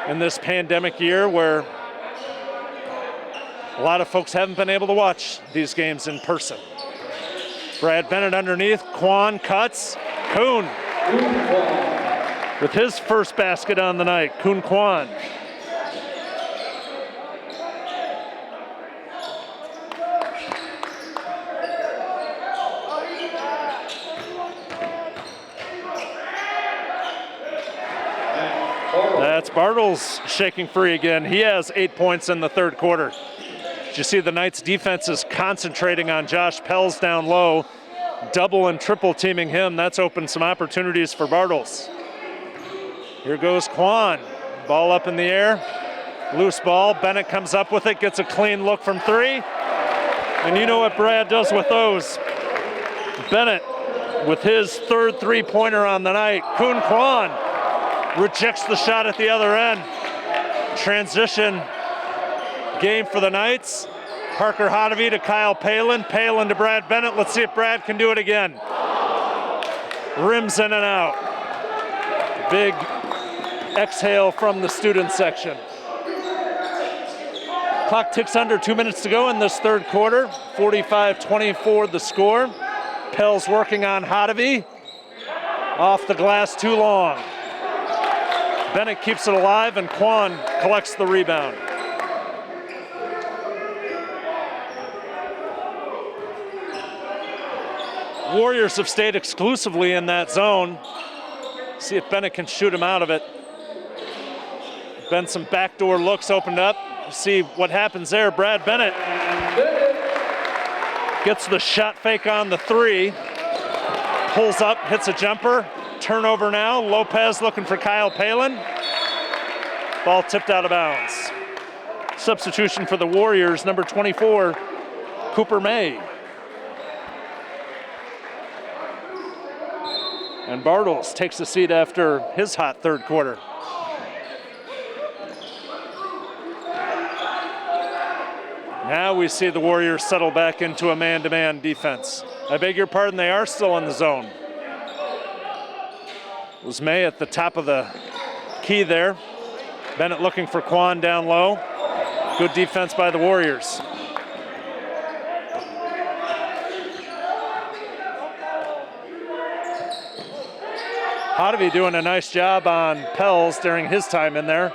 in this pandemic year where a lot of folks haven't been able to watch these games in person. Brad Bennett underneath, Kwan cuts, Kuhn with his first basket on the night, Kuhn Kwan. That's Bartles shaking free again. He has 8 points in the third quarter. You see the Knights defense is concentrating on Josh Pels down low, double and triple teaming him. That's opened some opportunities for Bartles. Here goes Quan. Ball up in the air. Loose ball. Bennett comes up with it, gets a clean look from three. And you know what Brad does with those. Bennett with his third three-pointer on the night. Kun Quan rejects the shot at the other end. Transition game for the Knights. Parker Hodevy to Kyle Palin. Palin to Brad Bennett. Let's see if Brad can do it again. Rims in and out. Big exhale from the student section. Clock ticks under 2 minutes to go in this third quarter. 45-24 the score. Pels working on Hodevy. Off the glass too long. Bennett keeps it alive and Quan collects the rebound. Warriors have stayed exclusively in that zone. See if Bennett can shoot him out of it. Been some backdoor looks opened up. See what happens there. Brad Bennett gets the shot fake on the three. Pulls up, hits a jumper. Turnover now. Lopez looking for Kyle Palin. Ball tipped out of bounds. Substitution for the Warriors, number 24, Cooper May. And Bartles takes a seat after his hot third quarter. Now we see the Warriors settle back into a man-to-man defense. I beg your pardon, they are still in the zone. It was May at the top of the key there. Bennett looking for Quan down low. Good defense by the Warriors. Hodevy doing a nice job on Pels during his time in there.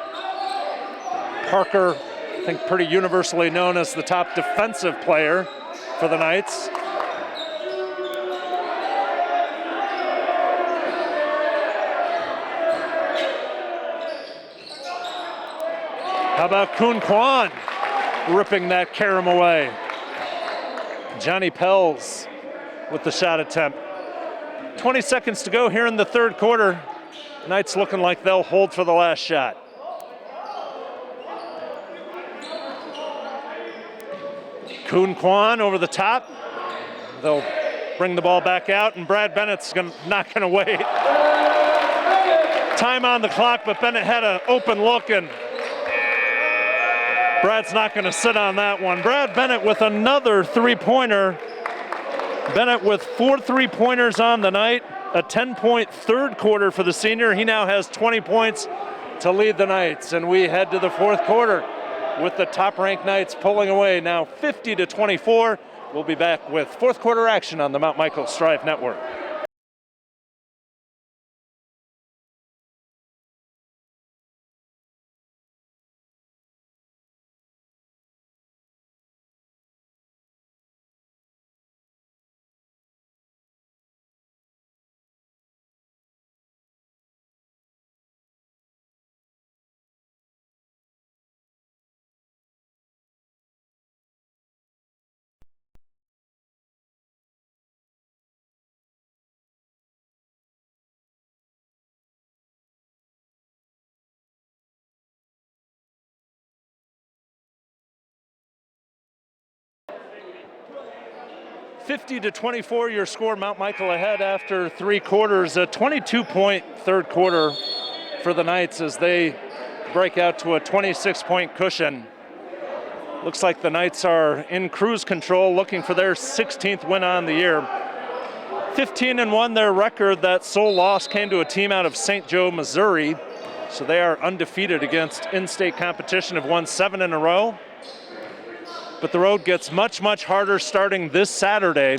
Parker, I think pretty universally known as the top defensive player for the Knights. How about Kun Quan ripping that carom away? Johnny Pels with the shot attempt. 20 seconds to go here in the third quarter. Knights looking like they'll hold for the last shot. Kun Quan over the top. They'll bring the ball back out, and Brad Bennett's not gonna wait. Time on the clock, but Bennett had an open look, and Brad's not gonna sit on that one. Brad Bennett with another three-pointer. Bennett with 4 3-pointers on the night, a 10-point third quarter for the senior. He now has 20 points to lead the Knights, and we head to the fourth quarter with the top-ranked Knights pulling away now 50-24. We'll be back with fourth quarter action on the Mount Michael Strive Network. (50-24) your score. Mount Michael ahead after three quarters. A 22-point third quarter for the Knights as they break out to a 26-point cushion. Looks like the Knights are in cruise control, looking for their 16th win on the year. 15-1 their record. That sole loss came to a team out of St. Joe, Missouri. So they are undefeated against in-state competition, have won 7 in a row. But the road gets much, much harder starting this Saturday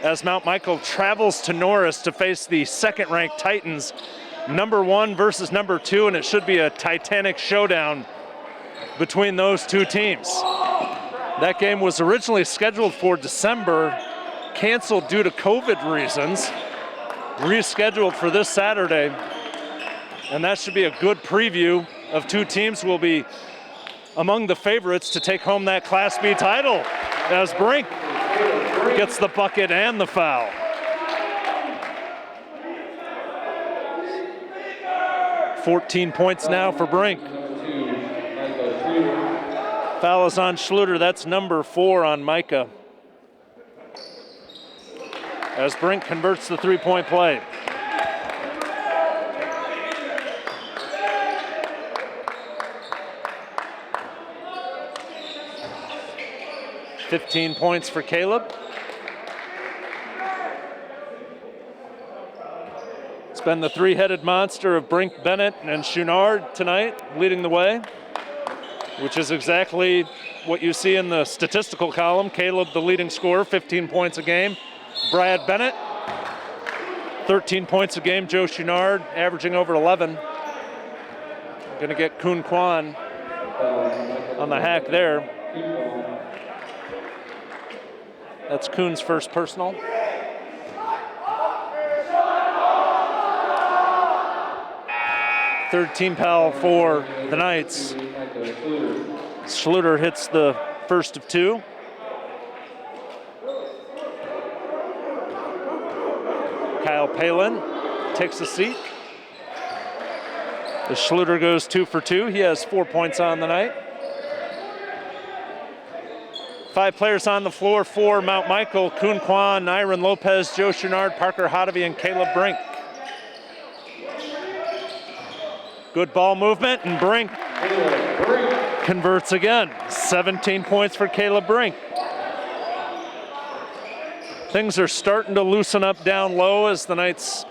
as Mount Michael travels to Norris to face the second-ranked Titans, number 1 versus number 2, and it should be a titanic showdown between those two teams. That game was originally scheduled for December, canceled due to COVID reasons, rescheduled for this Saturday. And that should be a good preview of two teams who will be among the favorites to take home that Class B title, as Brink gets the bucket and the foul. "14 points now for Brink. Foul is on Schluter. That's number 4 on Micah. As Brink converts the three-point play. "15 points for Caleb. It's been the three-headed monster of Brink, Bennett, and Chouinard tonight, leading the way, which is exactly what you see in the statistical column. Caleb, the leading scorer, 15 points a game. Brad Bennett, 13 points a game. Joe Chouinard, averaging over 11. Going to get Kun Kwan on the hack there. That's Kuhn's first personal. Third team foul for the Knights. Schluter hits the first of 2. Kyle Palin takes a seat. As Schluter goes 2 for 2, he has 4 points on the night. 5 players on the floor for Mount Michael: Kun Kwan, Nyron Lopez, Joe Chouinard, Parker Hodovy, and Caleb Brink. Good ball movement, and Brink converts again. 17 points for Caleb Brink. Things are starting to loosen up down low as the Knights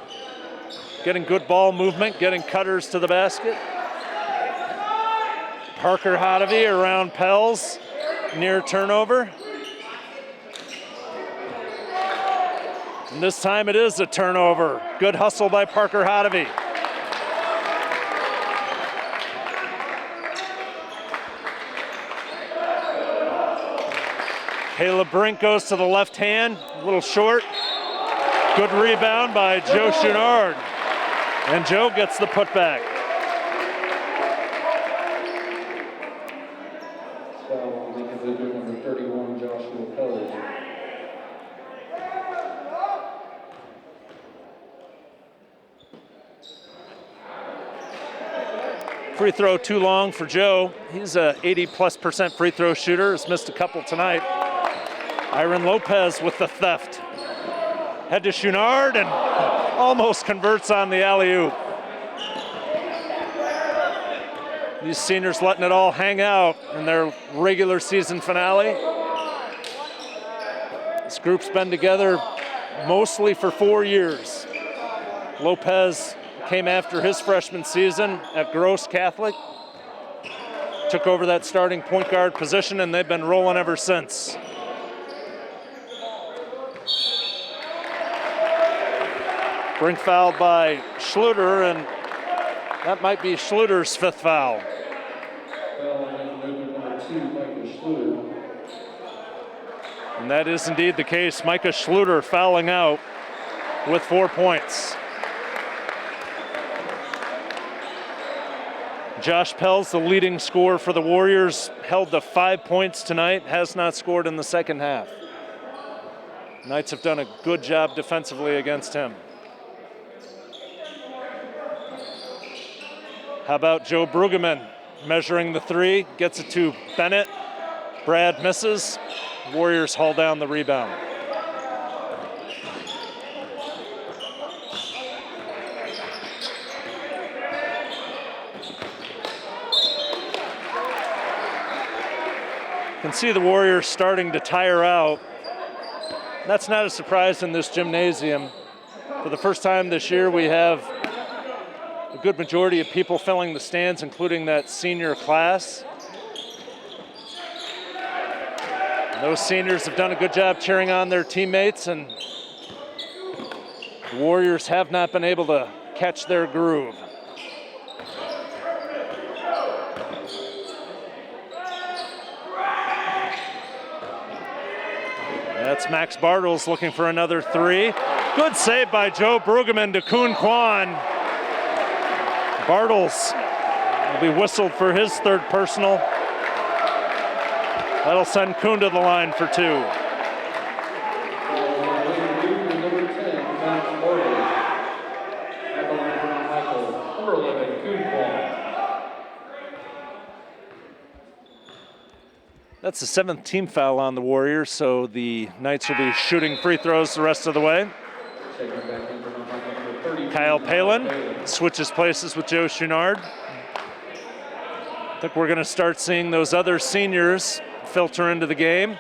getting good ball movement, getting cutters to the basket. Parker Hodovy around Pels. Near turnover. And this time it is a turnover. Good hustle by Parker Hodovy. Caleb Brink goes to the left hand, a little short. Good rebound by Joe Chouinard. And Joe gets the putback. Free throw too long for Joe. He's a 80+% free throw shooter. Has missed a couple tonight. Nyron Lopez with the theft. Head to Chouinard and almost converts on the alley-oop. These seniors letting it all hang out in their regular season finale. This group's been together mostly for 4 years. Lopez came after his freshman season at Gross Catholic, took over that starting point guard position, and they've been rolling ever since. Brink fouled by Schluter, and that might be Schluter's 5th foul. And that is indeed the case. Micah Schluter fouling out with 4 points. Josh Pels, the leading scorer for the Warriors, held to 5 points tonight, has not scored in the second half. Knights have done a good job defensively against him. How about Joe Brueggemann measuring the 3, gets it to Bennett. Brad misses. Warriors haul down the rebound. You can see the Warriors starting to tire out. That's not a surprise in this gymnasium. For the first time this year, we have a good majority of people filling the stands, including that senior class. And those seniors have done a good job cheering on their teammates, and the Warriors have not been able to catch their groove. That's Max Bartles looking for another 3. Good save by Joe Brueggemann to Kun Kwan. Bartles will be whistled for his third personal. That'll send Kuhn to the line for 2. Number 10, Max Bartles. At the line for Mount Michael. Number 11, Kuhn. That's the 7th team foul on the Warriors, so the Knights will be shooting free throws the rest of the way. Kyle Palin switches places with Joe Chouinard. I think we're going to start seeing those other seniors filter into the game.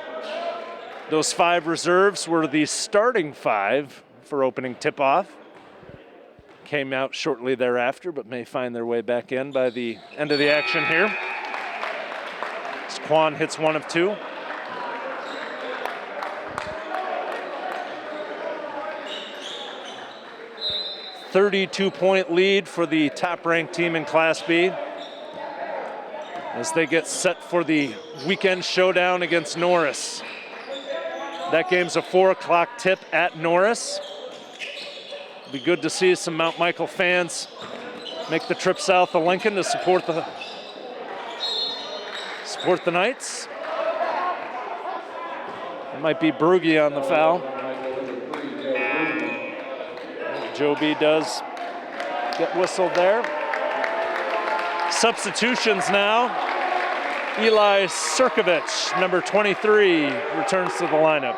Those 5 reserves were the starting 5 for opening tip-off. Came out shortly thereafter, but may find their way back in by the end of the action here. Quan hits 1 of 2. .32 lead for the top-ranked team in Class B as they get set for the weekend showdown against Norris. That game's a 4 o'clock tip at Norris. It'll be good to see some Mount Michael fans make the trip south of Lincoln to support the Knights. It might be Brugge on the foul. Joe B does get whistled there. Substitutions now. Eli Sirkovich, number 23, returns to the lineup.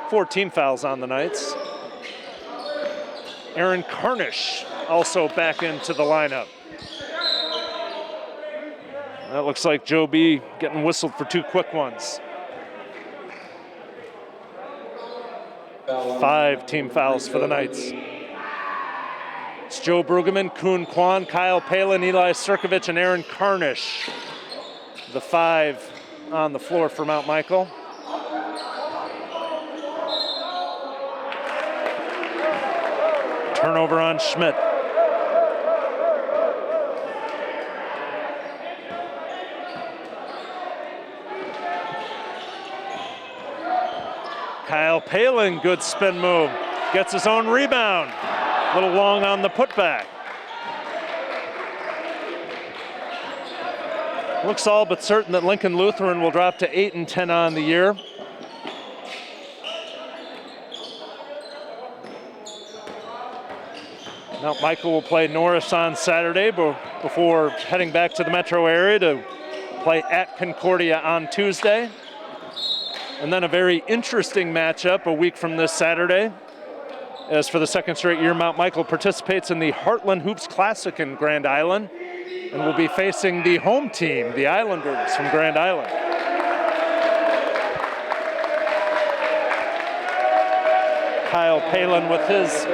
Four team fouls on the Knights. Aaron Carnish also back into the lineup. That looks like Joe B getting whistled for 2 quick ones. 5 team fouls for the Knights. It's Joe Brueggemann, Kuhn Kwan, Kyle Palin, Eli Sirkovich, and Aaron Carnish. The 5 on the floor for Mount Michael. Turnover on Schmidt. Kyle Palin, good spin move. Gets his own rebound. A little long on the putback. Looks all but certain that Lincoln Lutheran will drop to 8-10 on the year. Mount Michael will play Norris on Saturday before heading back to the metro area to play at Concordia on Tuesday. And then a very interesting matchup a week from this Saturday, as for the second straight year, Mount Michael participates in the Heartland Hoops Classic in Grand Island and will be facing the home team, the Islanders from Grand Island. Kyle Palin with his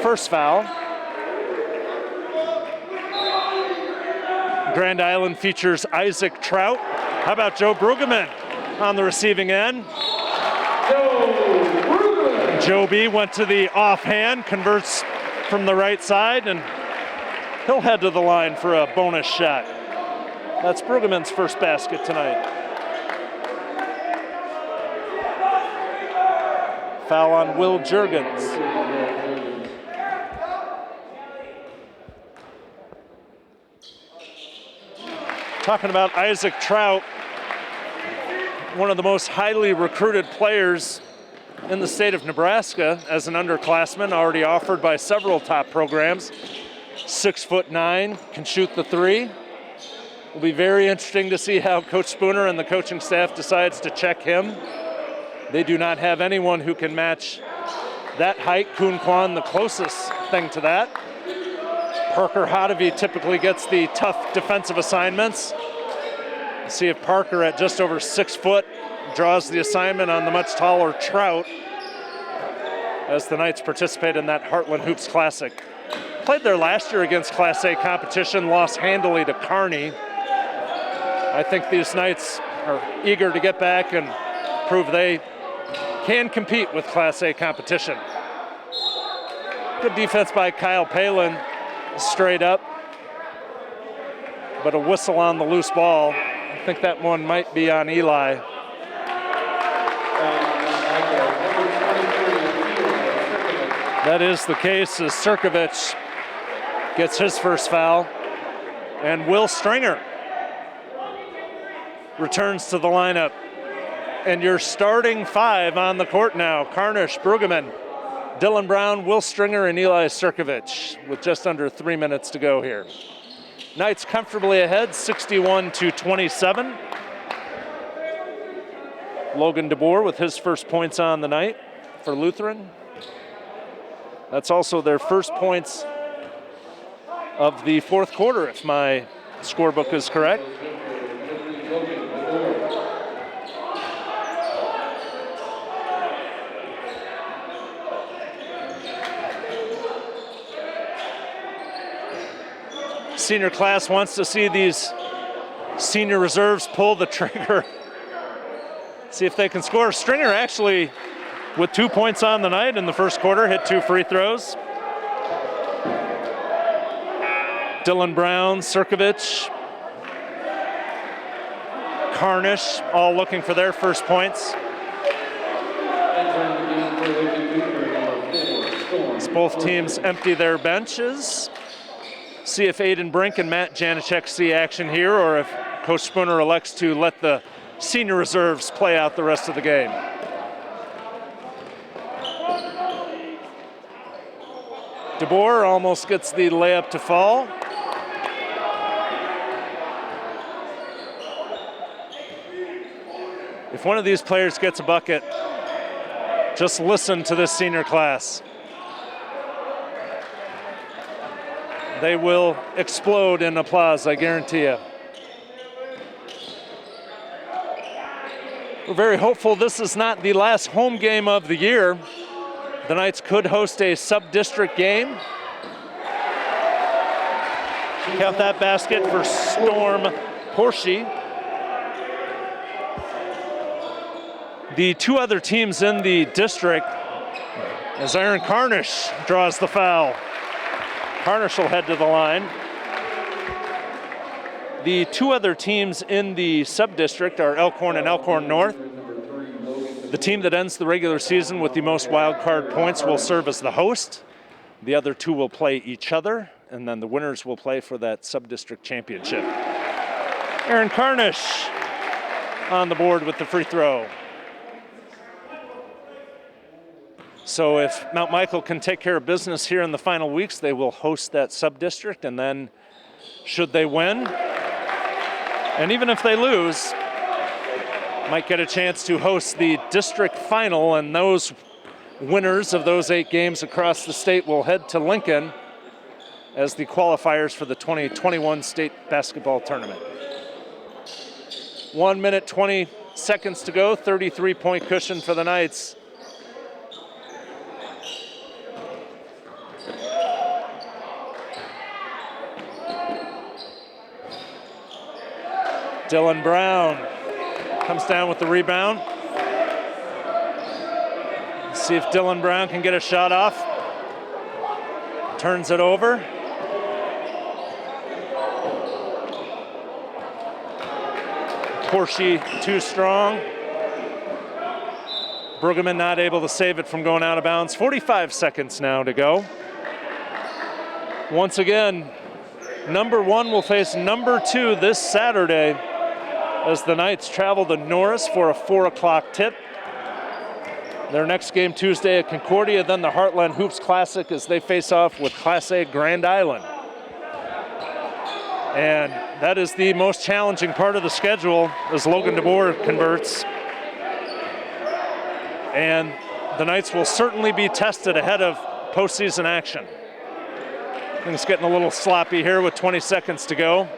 first foul. Grand Island features Isaac Trout. How about Joe Brueggemann on the receiving end? Joe B went to the offhand, converts from the right side, and he'll head to the line for a bonus shot. That's Brueggemann's first basket tonight. Foul on Will Juergens. Talking about Isaac Trout, one of the most highly recruited players in the state of Nebraska as an underclassman, already offered by several top programs. 6'9", can shoot the 3. Will be very interesting to see how Coach Spooner and the coaching staff decides to check him. They do not have anyone who can match that height. Kuhn Kwan, the closest thing to that. Parker Hodevy typically gets the tough defensive assignments. We'll see if Parker, at just over 6 foot, draws the assignment on the much taller Trout as the Knights participate in that Heartland Hoops Classic. Played there last year against Class A competition, lost handily to Kearney. I think these Knights are eager to get back and prove they can compete with Class A competition. Good defense by Kyle Palin, straight up, but a whistle on the loose ball. I think that one might be on Eli. That is the case as Sirkovich gets his first foul. And Will Stringer returns to the lineup. And your starting five on the court now: Carnish, Brueggemann, Dylan Brown, Will Stringer, and Eli Sirkovich, with just under 3 minutes to go here. Knights comfortably ahead, 61-27. Logan DeBoer with his first points on the night for Lutheran. That's also their first points of the fourth quarter, if my scorebook is correct. Senior class wants to see these senior reserves pull the trigger. See if they can score. Stringer actually with 2 points on the night in the first quarter, hit 2 free throws. Dylan Brown, Sirkovich, Carnish, all looking for their first points. As both teams empty their benches. See if Aiden Brink and Matt Janacek see action here, or if Coach Spooner elects to let the senior reserves play out the rest of the game. DeBoer almost gets the layup to fall. If one of these players gets a bucket, just listen to this senior class. They will explode in applause, I guarantee you. We're very hopeful this is not the last home game of the year. The Knights could host a sub-district game. Count that basket for Storm Porsche. The two other teams in the district, as Aaron Carnish draws the foul. Carnish will head to the line. The two other teams in the sub-district are Elkhorn and Elkhorn North. The team that ends the regular season with the most wild card points will serve as the host. The other two will play each other, and then the winners will play for that sub-district championship. Aaron Carnish on the board with the free throw. So if Mount Michael can take care of business here in the final weeks, they will host that sub-district, and then should they win, and even if they lose, might get a chance to host the district final, and those winners of those 8 games across the state will head to Lincoln as the qualifiers for the 2021 state basketball tournament. 1 minute, 20 seconds to go, 33-point cushion for the Knights. Dylan Brown comes down with the rebound. Let's see if Dylan Brown can get a shot off. Turns it over. Porsche too strong. Brueggemann not able to save it from going out of bounds. 45 seconds now to go. Once again, number 1 will face number 2 this Saturday as the Knights travel to Norris for a 4 o'clock tip. Their next game Tuesday at Concordia, then the Heartland Hoops Classic as they face off with Class A Grand Island. And that is the most challenging part of the schedule as Logan DeBoer converts. And the Knights will certainly be tested ahead of postseason action. Things getting a little sloppy here with 20 seconds to go.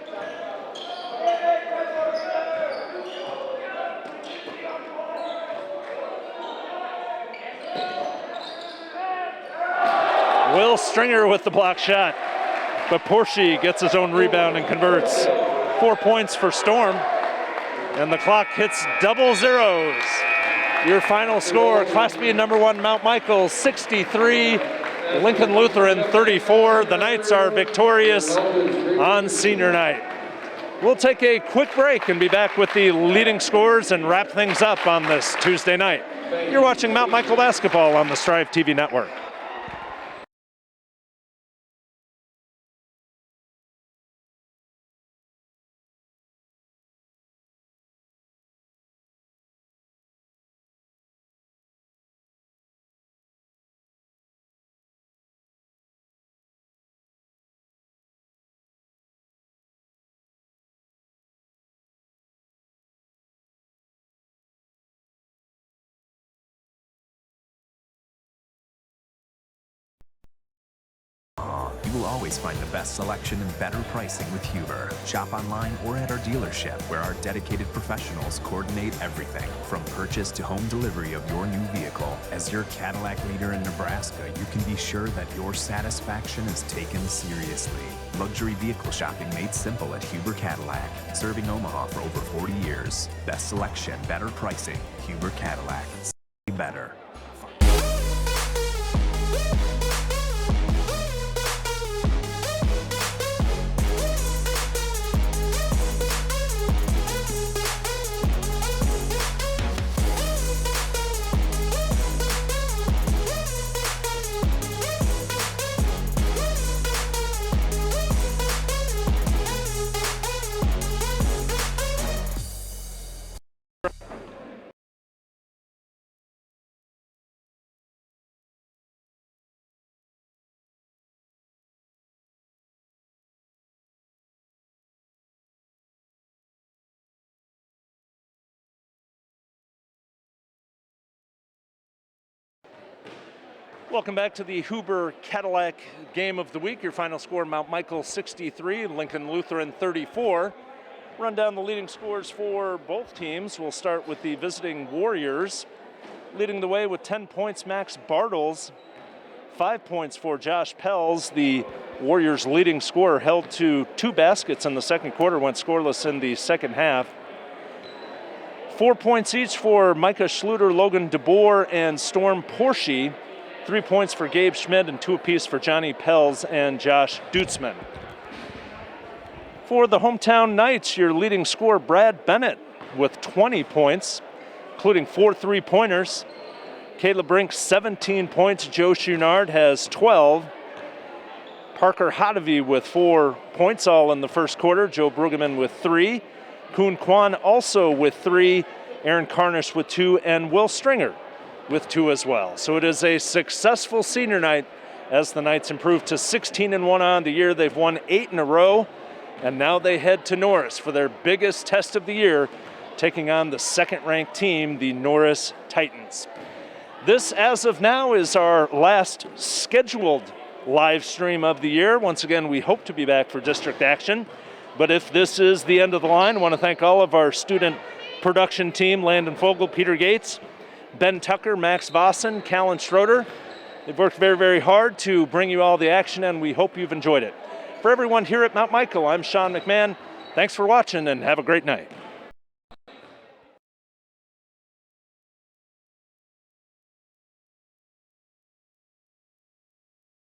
Will Stringer with the block shot, but Porsche gets his own rebound and converts. 4 points for Storm, and the clock hits double zeros. Your final score, Class B number 1 Mount Michael 63, Lincoln Lutheran 34. The Knights are victorious on senior night. We'll take a quick break and be back with the leading scores and wrap things up on this Tuesday night. You're watching Mount Michael basketball on the Strive TV network. You will always find the best selection and better pricing with Huber. Shop online or at our dealership, where our dedicated professionals coordinate everything from purchase to home delivery of your new vehicle. As your Cadillac leader in Nebraska, you can be sure that your satisfaction is taken seriously. Luxury vehicle shopping made simple at Huber Cadillac, serving Omaha for over 40 years. Best selection, better pricing. Huber Cadillac. See better. Welcome back to the Huber Cadillac Game of the Week. Your final score, Mount Michael 63, Lincoln Lutheran 34. Run down the leading scores for both teams. We'll start with the visiting Warriors. Leading the way with 10 points, Max Bartles. 5 points for Josh Pells. The Warriors' leading scorer held to 2 baskets in the second quarter, went scoreless in the second half. 4 points each for Micah Schluter, Logan DeBoer, and Storm Porsche. 3 points for Gabe Schmidt and 2 apiece for Johnny Pells and Josh Dutzman. For the hometown Knights, your leading scorer, Brad Bennett, with 20 points, including 4 3-pointers. Caleb Brink, 17 points. Joe Chouinard has 12. Parker Hodevy with 4 points, all in the first quarter. Joe Brueggemann with 3. Kuhn Kwan also with 3. Aaron Carnish with 2. And Will Stringer with 2 as well. So it is a successful senior night as the Knights improve to 16-1 on the year. They've won 8 in a row, and now they head to Norris for their biggest test of the year, taking on the second-ranked team, the Norris Titans. This, as of now, is our last scheduled live stream of the year. Once again, we hope to be back for district action, but if this is the end of the line, I want to thank all of our student production team, Landon Fogel, Peter Gates, Ben Tucker, Max Vossen, Callan Schroeder. They've worked very, very hard to bring you all the action, and we hope you've enjoyed it. For everyone here at Mount Michael, I'm Sean McMahon. Thanks for watching, and have a great night.